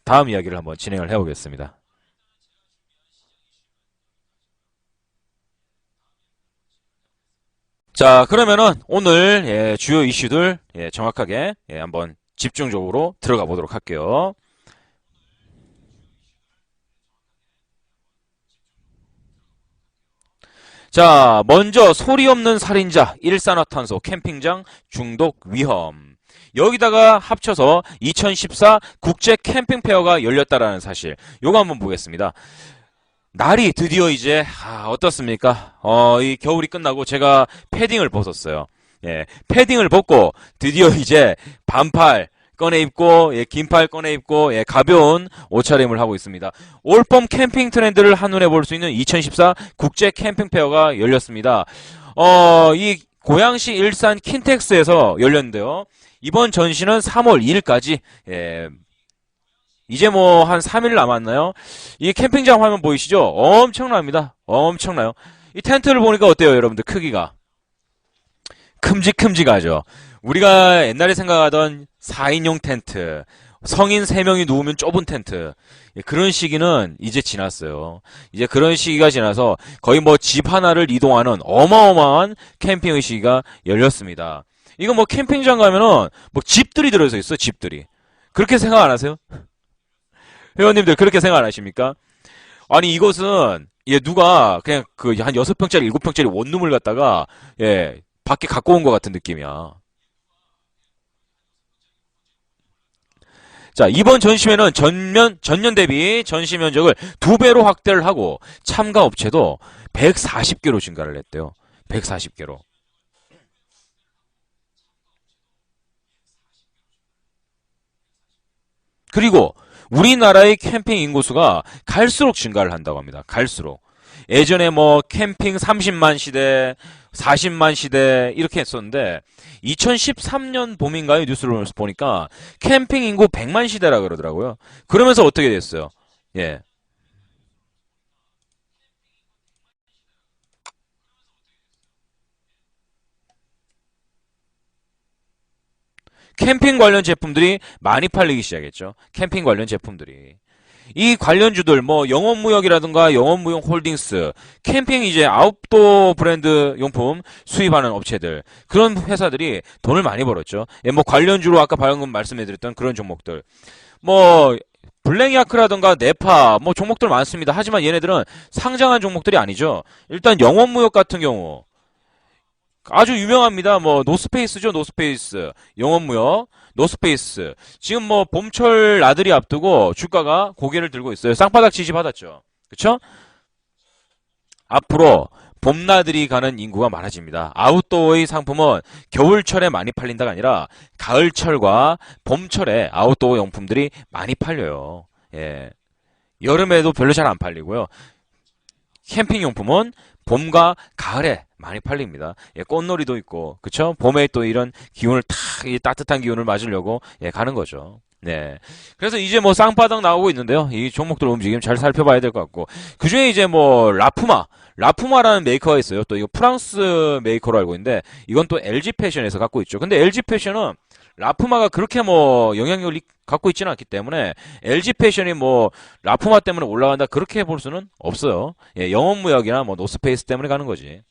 다음 이야기를 한번 진행을 해보겠습니다. 자, 그러면은 오늘 주요 이슈들 정확하게 한번 집중적으로 들어가 보도록 할게요. 자, 먼저 소리 없는 살인자, 일산화탄소 캠핑장 중독 위험. 여기다가 합쳐서 2014 국제 캠핑 페어가 열렸다라는 사실. 요거 한번 보겠습니다. 날이 드디어 이제 어떻습니까? 이 겨울이 끝나고 제가 패딩을 벗었어요. 패딩을 벗고 드디어 이제 반팔 꺼내 입고 긴팔 꺼내 입고 가벼운 옷차림을 하고 있습니다. 올봄 캠핑 트렌드를 한눈에 볼 수 있는 2014 국제 캠핑 페어가 열렸습니다. 이 고양시 일산 킨텍스에서 열렸는데요. 이번 전시는 3월 2일까지 이제 뭐 한 3일 남았나요? 이 캠핑장 화면 보이시죠? 엄청납니다. 엄청나요. 이 텐트를 보니까 어때요, 여러분들? 크기가 큼직큼직하죠. 우리가 옛날에 생각하던 4인용 텐트, 성인 3명이 누우면 좁은 텐트, 그런 시기는 이제 지났어요. 이제 그런 시기가 지나서 거의 뭐 집 하나를 이동하는 어마어마한 캠핑의 시기가 열렸습니다. 이거 뭐 캠핑장 가면은 뭐 집들이 들어서 있어요, 집들이. 그렇게 생각 안 하세요? 회원님들 그렇게 생각 안 하십니까? 아니 이것은 누가 그냥 그 한 6평짜리 7평짜리 원룸을 갖다가 밖에 갖고 온 것 같은 느낌이야. 자, 이번 전시회는 전년 대비 전시 면적을 2배로 확대를 하고 참가 업체도 140개로 증가를 했대요. 140개로. 그리고 우리나라의 캠핑 인구수가 갈수록 증가를 한다고 합니다. 갈수록. 예전에 뭐 캠핑 30만 시대, 40만 시대 이렇게 했었는데 2013년 봄인가요? 뉴스를 보니까 캠핑 인구 100만 시대라 그러더라고요. 그러면서 어떻게 됐어요? 예. 캠핑 관련 제품들이 많이 팔리기 시작했죠. 캠핑 관련 제품들이. 이 관련주들 뭐 영업무역이라든가 영업무용 홀딩스, 캠핑 이제 아웃도어 브랜드 용품 수입하는 업체들 그런 회사들이 돈을 많이 벌었죠. 뭐 관련주로 아까 방금 말씀해드렸던 그런 종목들 뭐 블랙야크라든가 네파 뭐 종목들 많습니다. 하지만 얘네들은 상장한 종목들이 아니죠. 일단 영업무역 같은 경우 아주 유명합니다. 뭐 노스페이스죠, 노스페이스. 영업무역, 노스페이스. 지금 뭐 봄철 나들이 앞두고 주가가 고개를 들고 있어요. 쌍바닥 지지 받았죠. 그쵸? 앞으로 봄나들이 가는 인구가 많아집니다. 아웃도어의 상품은 겨울철에 많이 팔린다가 아니라 가을철과 봄철에 아웃도어 용품들이 많이 팔려요. 예. 여름에도 별로 잘 안 팔리고요. 캠핑 용품은 봄과 가을에 많이 팔립니다. 꽃놀이도 있고, 그쵸? 봄에 또 이런 기운을 이 따뜻한 기운을 맞으려고 가는 거죠. 네. 그래서 이제 뭐 쌍바닥 나오고 있는데요. 이 종목들 움직임 잘 살펴봐야 될 것 같고. 그 중에 이제 뭐 라푸마라는 메이커가 있어요. 또 이거 프랑스 메이커로 알고 있는데, 이건 또 LG 패션에서 갖고 있죠. 근데 LG 패션은 라푸마가 그렇게 뭐 영향력을 갖고 있지는 않기 때문에 LG 패션이 뭐 라푸마 때문에 올라간다 그렇게 볼 수는 없어요. 영업무역이나 뭐 노스페이스 때문에 가는 거지.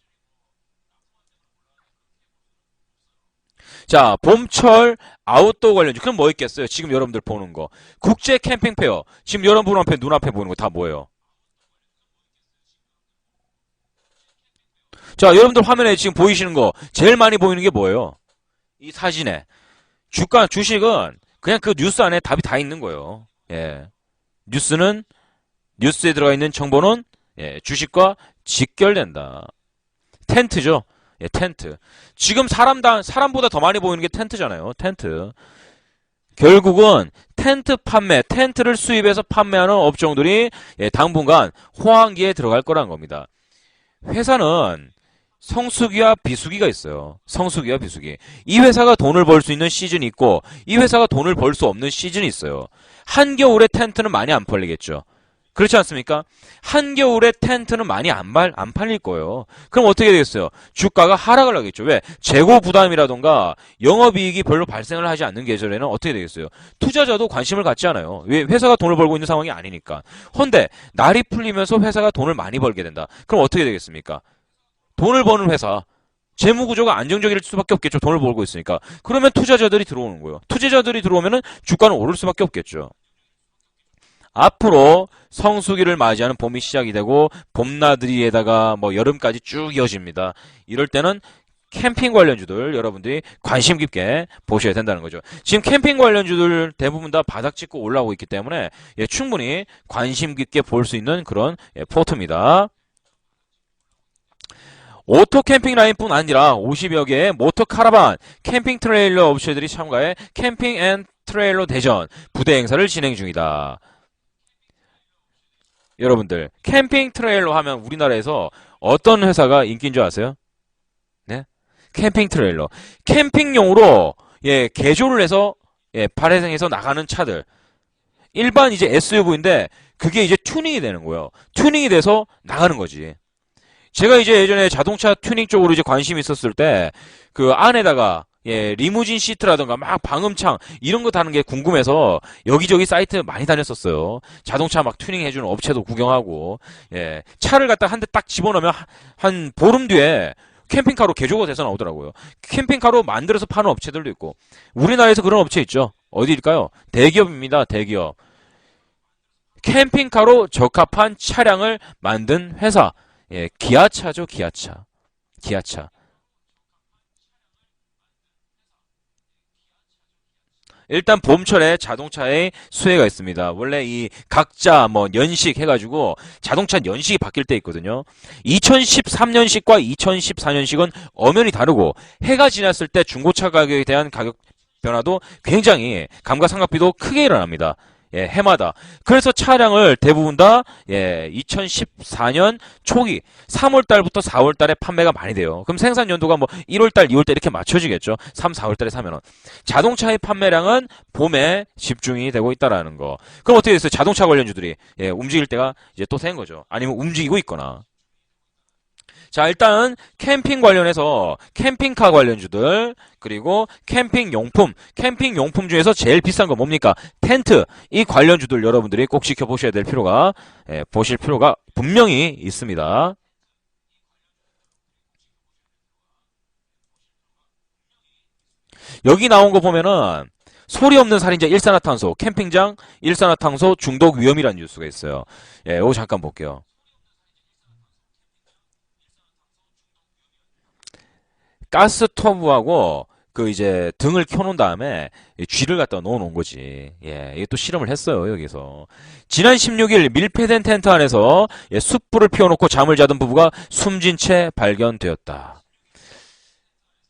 자, 봄철 아웃도어 관련주. 그럼 뭐 있겠어요? 지금 여러분들 보는 거. 국제 캠핑 페어. 지금 여러분 앞에 눈앞에 보이는 거 다 뭐예요? 자, 여러분들 화면에 지금 보이시는 거 제일 많이 보이는 게 뭐예요? 이 사진에. 주식은 그냥 그 뉴스 안에 답이 다 있는 거예요. 예. 뉴스는 뉴스에 들어가 있는 정보는 주식과 직결된다. 텐트죠. 예, 텐트. 지금 사람보다 더 많이 보이는 게 텐트잖아요. 텐트. 결국은 텐트 판매, 텐트를 수입해서 판매하는 업종들이 예, 당분간 호황기에 들어갈 거란 겁니다. 회사는 성수기와 비수기가 있어요. 성수기와 비수기. 이 회사가 돈을 벌 수 있는 시즌이 있고 이 회사가 돈을 벌 수 없는 시즌이 있어요. 한겨울에 텐트는 많이 안 팔리겠죠. 그렇지 않습니까? 한겨울에 텐트는 많이 안 팔릴 거예요. 그럼 어떻게 되겠어요? 주가가 하락을 하겠죠. 왜? 재고 부담이라던가 영업이익이 별로 발생을 하지 않는 계절에는 어떻게 되겠어요? 투자자도 관심을 갖지 않아요. 왜? 회사가 돈을 벌고 있는 상황이 아니니까. 헌데 날이 풀리면서 회사가 돈을 많이 벌게 된다. 그럼 어떻게 되겠습니까? 돈을 버는 회사. 재무 구조가 안정적일 수밖에 없겠죠. 돈을 벌고 있으니까. 그러면 투자자들이 들어오는 거예요. 투자자들이 들어오면은 주가는 오를 수밖에 없겠죠. 앞으로 성수기를 맞이하는 봄이 시작이 되고 봄나들이에다가 뭐 여름까지 쭉 이어집니다. 이럴 때는 캠핑 관련주들 여러분들이 관심 깊게 보셔야 된다는 거죠. 지금 캠핑 관련주들 대부분 다 바닥 찍고 올라오고 있기 때문에 예, 충분히 관심 깊게 볼 수 있는 그런 예, 포트입니다. 오토 캠핑 라인뿐 아니라 50여 개의 모터 카라반, 캠핑 트레일러 업체들이 참가해 캠핑 앤 트레일러 대전 부대 행사를 진행 중이다. 여러분들 캠핑 트레일러 하면 우리나라에서 어떤 회사가 인기인 줄 아세요? 네? 캠핑 트레일러. 캠핑용으로 예, 개조를 해서 예, 발행해서 나가는 차들. 일반 이제 SUV인데 그게 이제 튜닝이 되는 거예요. 튜닝이 돼서 나가는 거지. 제가 이제 예전에 자동차 튜닝 쪽으로 이제 관심이 있었을 때 그 안에다가 예, 리무진 시트라던가 막 방음창 이런 거 다는 게 궁금해서 여기저기 사이트 많이 다녔었어요. 자동차 막 튜닝 해주는 업체도 구경하고 예, 차를 갖다 한 대 딱 집어넣으면 한 보름 뒤에 캠핑카로 개조가 돼서 나오더라고요. 캠핑카로 만들어서 파는 업체들도 있고 우리나라에서 그런 업체 있죠. 어디일까요? 대기업입니다. 대기업. 캠핑카로 적합한 차량을 만든 회사. 예, 기아차죠. 기아차. 기아차. 일단 봄철에 자동차의 수혜가 있습니다. 원래 이 각자 뭐 연식 해가지고 자동차 연식이 바뀔 때 있거든요. 2013년식과 2014년식은 엄연히 다르고 해가 지났을 때 중고차 가격에 대한 가격 변화도 굉장히 감가상각비도 크게 일어납니다. 예, 해마다. 그래서 차량을 대부분 다, 예, 2014년 초기, 3월 달부터 4월 달에 판매가 많이 돼요. 그럼 생산 연도가 뭐 1월 달, 2월 달 이렇게 맞춰지겠죠. 3, 4월 달에 사면은. 자동차의 판매량은 봄에 집중이 되고 있다라는 거. 그럼 어떻게 됐어요? 자동차 관련주들이, 예, 움직일 때가 이제 또 된 거죠. 아니면 움직이고 있거나. 자, 일단 캠핑 관련해서 캠핑카 관련주들 그리고 캠핑 용품 중에서 제일 비싼 거 뭡니까? 텐트. 이 관련주들 여러분들이 꼭 지켜보셔야 될 필요가 보실 필요가 분명히 있습니다. 여기 나온 거 보면은 소리 없는 살인자 일산화탄소 캠핑장 일산화탄소 중독 위험이라는 뉴스가 있어요. 예, 이거 잠깐 볼게요. 가스토브하고 그 이제 등을 켜놓은 다음에 쥐를 갖다 넣어놓은 거지. 예, 이게 또 실험을 했어요, 여기서. 지난 16일 밀폐된 텐트 안에서 예, 숯불을 피워놓고 잠을 자던 부부가 숨진 채 발견되었다.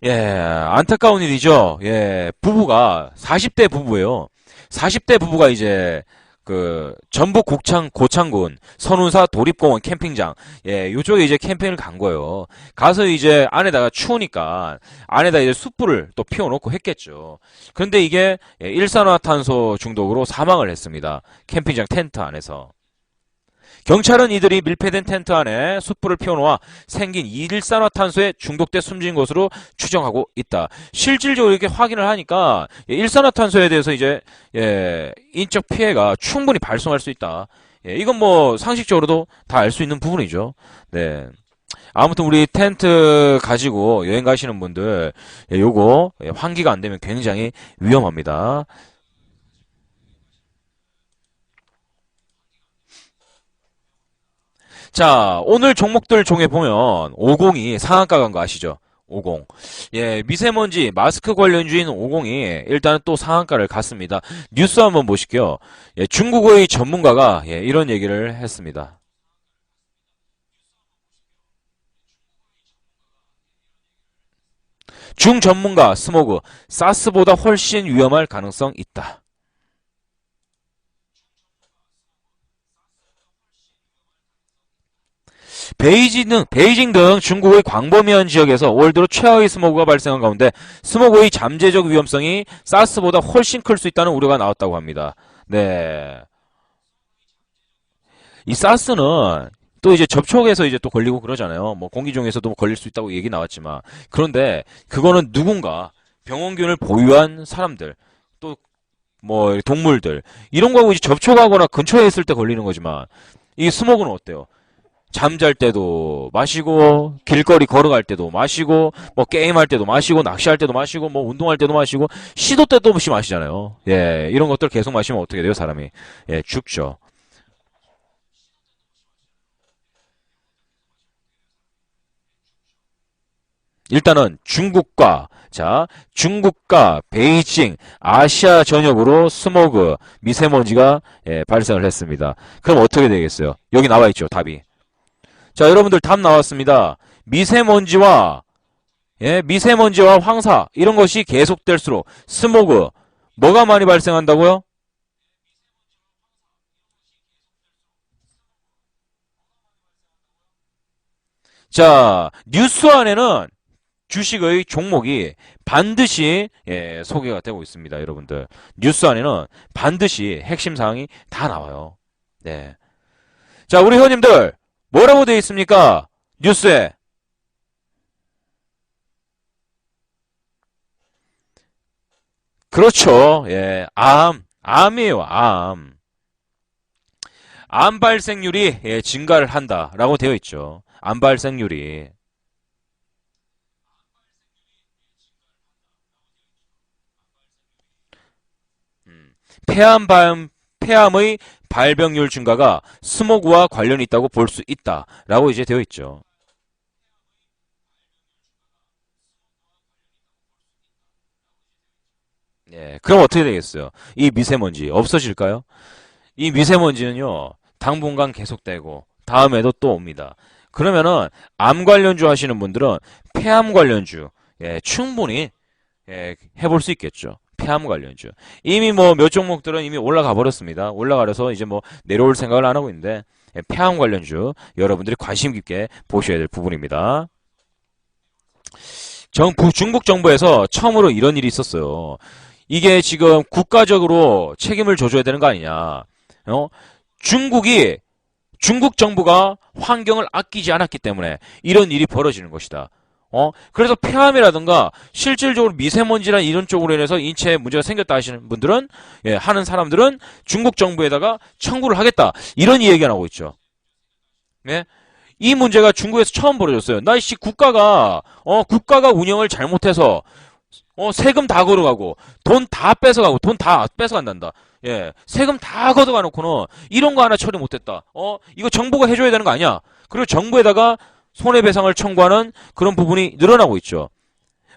예, 안타까운 일이죠. 예, 부부가 40대 부부예요. 40대 부부가 이제 그 전북 고창군 선운사 도립공원 캠핑장 예, 요쪽에 이제 캠핑을 간 거예요. 가서 이제 안에다가 추우니까 안에다 이제 숯불을 또 피워놓고 했겠죠. 그런데 이게 예, 일산화탄소 중독으로 사망을 했습니다. 캠핑장 텐트 안에서. 경찰은 이들이 밀폐된 텐트 안에 숯불을 피워놓아 생긴 일산화탄소에 중독돼 숨진 것으로 추정하고 있다. 실질적으로 이렇게 확인을 하니까 일산화탄소에 대해서 이제 예, 인적 피해가 충분히 발생할 수 있다. 예, 이건 뭐 상식적으로도 다 알 수 있는 부분이죠. 네. 아무튼 우리 텐트 가지고 여행 가시는 분들 예, 요거 예, 환기가 안 되면 굉장히 위험합니다. 자, 오늘 종목들 종에 보면 50이 상한가 간 거 아시죠? 50. 예, 미세먼지 마스크 관련주인 50이 일단은 또 상한가를 갔습니다. 뉴스 한번 보실게요. 예, 중국의 전문가가 예, 이런 얘기를 했습니다. 중 전문가 스모그 사스보다 훨씬 위험할 가능성 있다. 베이징 등 중국의 광범위한 지역에서 올 들어 최하의 스모그가 발생한 가운데 스모그의 잠재적 위험성이 사스보다 훨씬 클 수 있다는 우려가 나왔다고 합니다. 네. 이 사스는 또 이제 접촉해서 이제 또 걸리고 그러잖아요. 뭐 공기 중에서도 걸릴 수 있다고 얘기 나왔지만 그런데 그거는 누군가 병원균을 보유한 사람들 또 뭐 동물들 이런 거하고 이제 접촉하거나 근처에 있을 때 걸리는 거지만 이 스모그는 어때요? 잠잘 때도 마시고 길거리 걸어갈 때도 마시고 뭐 게임할 때도 마시고 낚시할 때도 마시고 뭐 운동할 때도 마시고 시도 때도 없이 마시잖아요. 예, 이런 것들 계속 마시면 어떻게 돼요, 사람이? 예, 죽죠. 일단은 중국과 베이징, 아시아 전역으로 스모그, 미세먼지가 예, 발생을 했습니다. 그럼 어떻게 되겠어요? 여기 나와 있죠, 답이. 자, 여러분들 답 나왔습니다. 미세먼지와 미세먼지와 황사 이런 것이 계속될수록 스모그 뭐가 많이 발생한다고요? 자, 뉴스 안에는 주식의 종목이 반드시 예, 소개가 되고 있습니다, 여러분들. 뉴스 안에는 반드시 핵심 사항이 다 나와요. 네. 자, 우리 회원님들 뭐라고 되어 있습니까? 뉴스에 그렇죠. 예, 암이에요, 암. 암 발생률이 예, 증가를 한다라고 되어 있죠. 암 발생률이. 음, 폐암의 발병률 증가가 스모그와 관련이 있다고 볼 수 있다라고 이제 되어 있죠. 예, 그럼 어떻게 되겠어요? 이 미세먼지 없어질까요? 이 미세먼지는요, 당분간 계속되고, 다음에도 또 옵니다. 그러면은, 암 관련주 하시는 분들은 폐암 관련주, 예, 충분히, 예, 해볼 수 있겠죠. 폐암 관련주. 이미 뭐 몇 종목들은 이미 올라가 버렸습니다. 올라가려서 이제 뭐 내려올 생각을 안 하고 있는데, 예, 폐암 관련주, 여러분들이 관심 깊게 보셔야 될 부분입니다. 중국 정부에서 처음으로 이런 일이 있었어요. 이게 지금 국가적으로 책임을 져줘야 되는 거 아니냐. 어? 중국이 중국 정부가 환경을 아끼지 않았기 때문에 이런 일이 벌어지는 것이다. 그래서 폐암이라든가 실질적으로 미세먼지나 이런 쪽으로 인해서 인체에 문제가 생겼다 하시는 분들은 예, 하는 사람들은 중국 정부에다가 청구를 하겠다. 이런 이야기가 나오고 있죠. 예? 이 문제가 중국에서 처음 벌어졌어요. 나이씨 국가가 운영을 잘못해서 세금 다 걸어가고 돈 다 뺏어가고 돈 다 뺏어간단다. 예, 세금 다 걷어가 놓고는 이런 거 하나 처리 못했다. 이거 정부가 해줘야 되는 거 아니야? 그리고 정부에다가 손해배상을 청구하는 그런 부분이 늘어나고 있죠.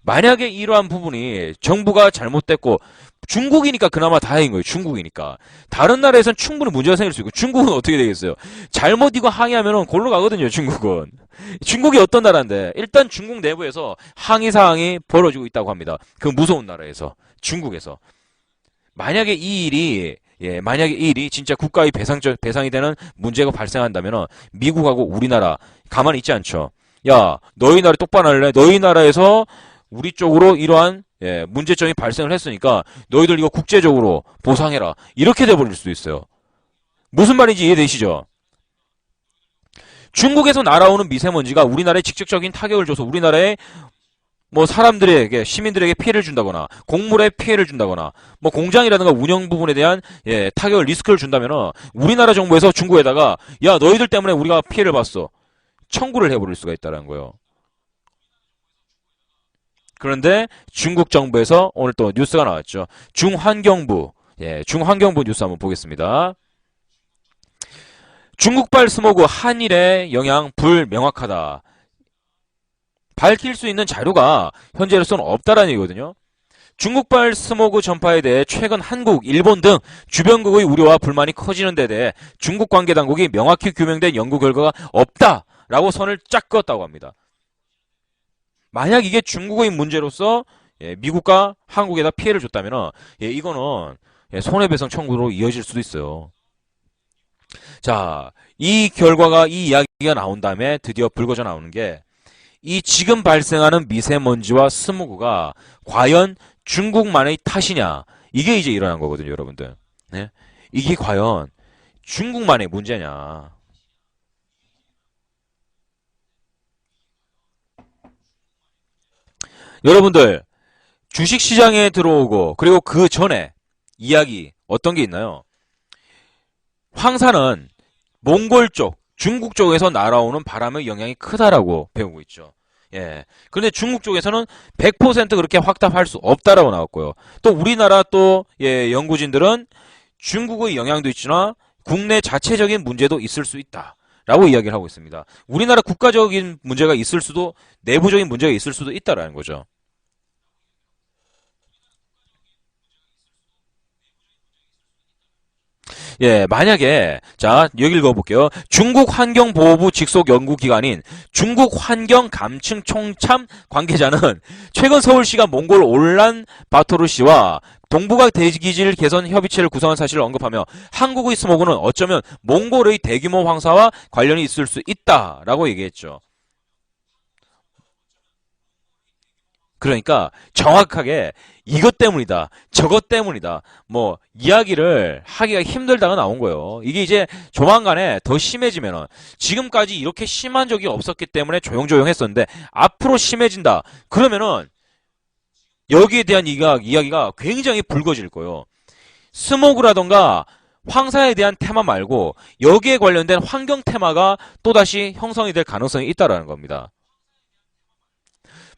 만약에 이러한 부분이 정부가 잘못됐고 중국이니까 그나마 다행인 거예요. 중국이니까. 다른 나라에선 충분히 문제가 생길 수 있고 중국은 어떻게 되겠어요? 잘못 이거 항의하면은 골로 가거든요. 중국은. 중국이 어떤 나라인데 일단 중국 내부에서 항의 사항이 벌어지고 있다고 합니다. 그 무서운 나라에서 중국에서. 만약에 이 일이 진짜 국가의 배상이 되는 문제가 발생한다면은 미국하고 우리나라 가만히 있지 않죠. 야, 너희 나라 똑바로 할래? 너희 나라에서 우리 쪽으로 이러한 문제점이 발생을 했으니까 너희들 이거 국제적으로 보상해라. 이렇게 돼버릴 수도 있어요. 무슨 말인지 이해되시죠? 중국에서 날아오는 미세먼지가 우리나라에 직접적인 타격을 줘서 우리나라의 뭐 사람들에게 시민들에게 피해를 준다거나 곡물에 피해를 준다거나 뭐 공장이라든가 운영 부분에 대한 타격을 리스크를 준다면은 우리나라 정부에서 중국에다가 야 너희들 때문에 우리가 피해를 봤어 청구를 해버릴 수가 있다는 거예요. 그런데 중국 정부에서 오늘 또 뉴스가 나왔죠. 중환경부 뉴스 한번 보겠습니다. 중국발 스모그 한일의 영향 불명확하다. 밝힐 수 있는 자료가 현재로서는 없다라는 얘기거든요. 중국발 스모그 전파에 대해 최근 한국, 일본 등 주변국의 우려와 불만이 커지는 데 대해 중국 관계 당국이 명확히 규명된 연구 결과가 없다라고 선을 쫙 그었다고 합니다. 만약 이게 중국의 문제로서 예, 미국과 한국에다 피해를 줬다면은 예, 이거는 예, 손해배상 청구로 이어질 수도 있어요. 자, 이 결과가 이 이야기가 나온 다음에 드디어 불거져 나오는 게 이 지금 발생하는 미세먼지와 스모그가 과연 중국만의 탓이냐? 이게 이제 일어난 거거든요, 여러분들. 네? 이게 과연 중국만의 문제냐? 여러분들 주식시장에 들어오고 그리고 그 전에 이야기 어떤 게 있나요? 황사는 몽골 쪽, 중국 쪽에서 날아오는 바람의 영향이 크다라고 배우고 있죠. 예. 그런데 중국 쪽에서는 100% 그렇게 확답할 수 없다라고 나왔고요. 또 우리나라 또 예, 연구진들은 중국의 영향도 있지만 국내 자체적인 문제도 있을 수 있다. 라고 이야기를 하고 있습니다. 우리나라 국가적인 문제가 있을 수도 내부적인 문제가 있을 수도 있다라는 거죠. 예, 만약에, 자, 여기 읽어볼게요. 중국 환경보호부 직속 연구기관인 중국 환경감층총참 관계자는 최근 서울시가 몽골 올란바토르시와 동북아 대기질 개선 협의체를 구성한 사실을 언급하며 한국의 스모그는 어쩌면 몽골의 대규모 황사와 관련이 있을 수 있다라고 얘기했죠. 그러니까 정확하게 이것 때문이다, 저것 때문이다, 뭐 이야기를 하기가 힘들다가 나온 거예요. 이게 이제 조만간에 더 심해지면은 지금까지 이렇게 심한 적이 없었기 때문에 조용조용 했었는데 앞으로 심해진다. 그러면은 여기에 대한 이야기가 굉장히 불거질 거예요. 스모그라던가 황사에 대한 테마 말고 여기에 관련된 환경 테마가 또다시 형성이 될 가능성이 있다라는 겁니다.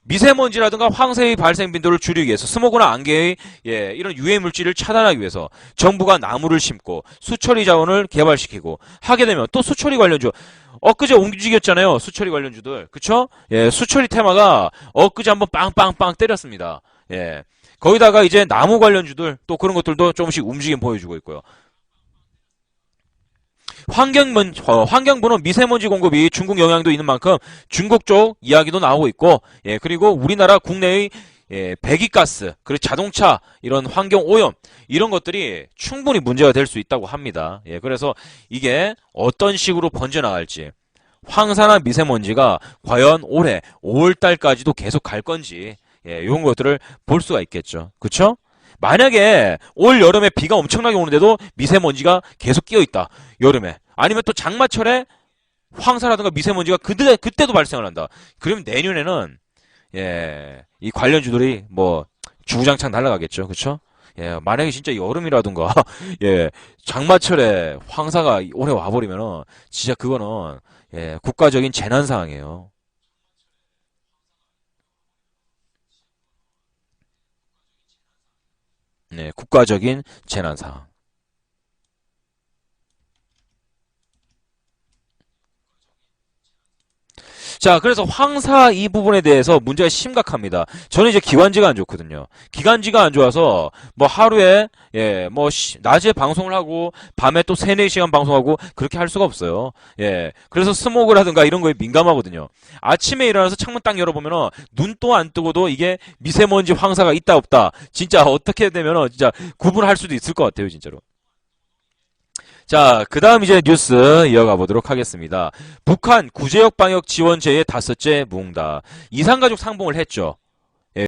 미세먼지라든가 황새의 발생 빈도를 줄이기 위해서 스모그나 안개의 예, 이런 유해 물질을 차단하기 위해서 정부가 나무를 심고 수처리 자원을 개발시키고 하게 되면 또 수처리 관련주 엊그제 움직였잖아요. 수처리 관련주들. 그쵸? 예, 수처리 테마가 엊그제 한번 빵빵빵 때렸습니다. 예. 거기다가 이제 나무 관련주들 또 그런 것들도 조금씩 움직임 보여주고 있고요. 환경부는 미세먼지 공급이 중국 영향도 있는 만큼 중국 쪽 이야기도 나오고 있고, 예, 그리고 우리나라 국내의 예, 배기가스, 그리고 자동차, 이런 환경 오염, 이런 것들이 충분히 문제가 될 수 있다고 합니다. 예, 그래서 이게 어떤 식으로 번져나갈지, 황사나 미세먼지가 과연 올해 5월달까지도 계속 갈 건지, 예, 이런 것들을 볼 수가 있겠죠. 그쵸? 만약에 올 여름에 비가 엄청나게 오는데도 미세먼지가 계속 끼어 있다. 여름에. 아니면 또 장마철에 황사라든가 미세먼지가 그때도 발생을 한다. 그러면 내년에는 예, 이 관련주들이 뭐 주구장창 날아가겠죠. 그쵸? 예, 만약에 진짜 여름이라든가 예, 장마철에 황사가 올해 와버리면은 진짜 그거는 예, 국가적인 재난 상황이에요. 네, 국가적인 재난 상황. 자, 그래서 황사 이 부분에 대해서 문제가 심각합니다. 저는 이제 기관지가 안 좋거든요. 기관지가 안 좋아서 뭐 하루에 예, 뭐 낮에 방송을 하고 밤에 또 3, 4시간 방송하고 그렇게 할 수가 없어요. 예. 그래서 스모그라든가 이런 거에 민감하거든요. 아침에 일어나서 창문 딱 열어보면은 눈 또 안 뜨고도 이게 미세먼지 황사가 있다 없다. 진짜 어떻게 되면은 진짜 구분할 수도 있을 것 같아요, 진짜로. 자, 그 다음 이제 뉴스 이어가 보도록 하겠습니다. 북한 구제역 방역 지원제의 다섯째 무응답. 이산가족 상봉을 했죠.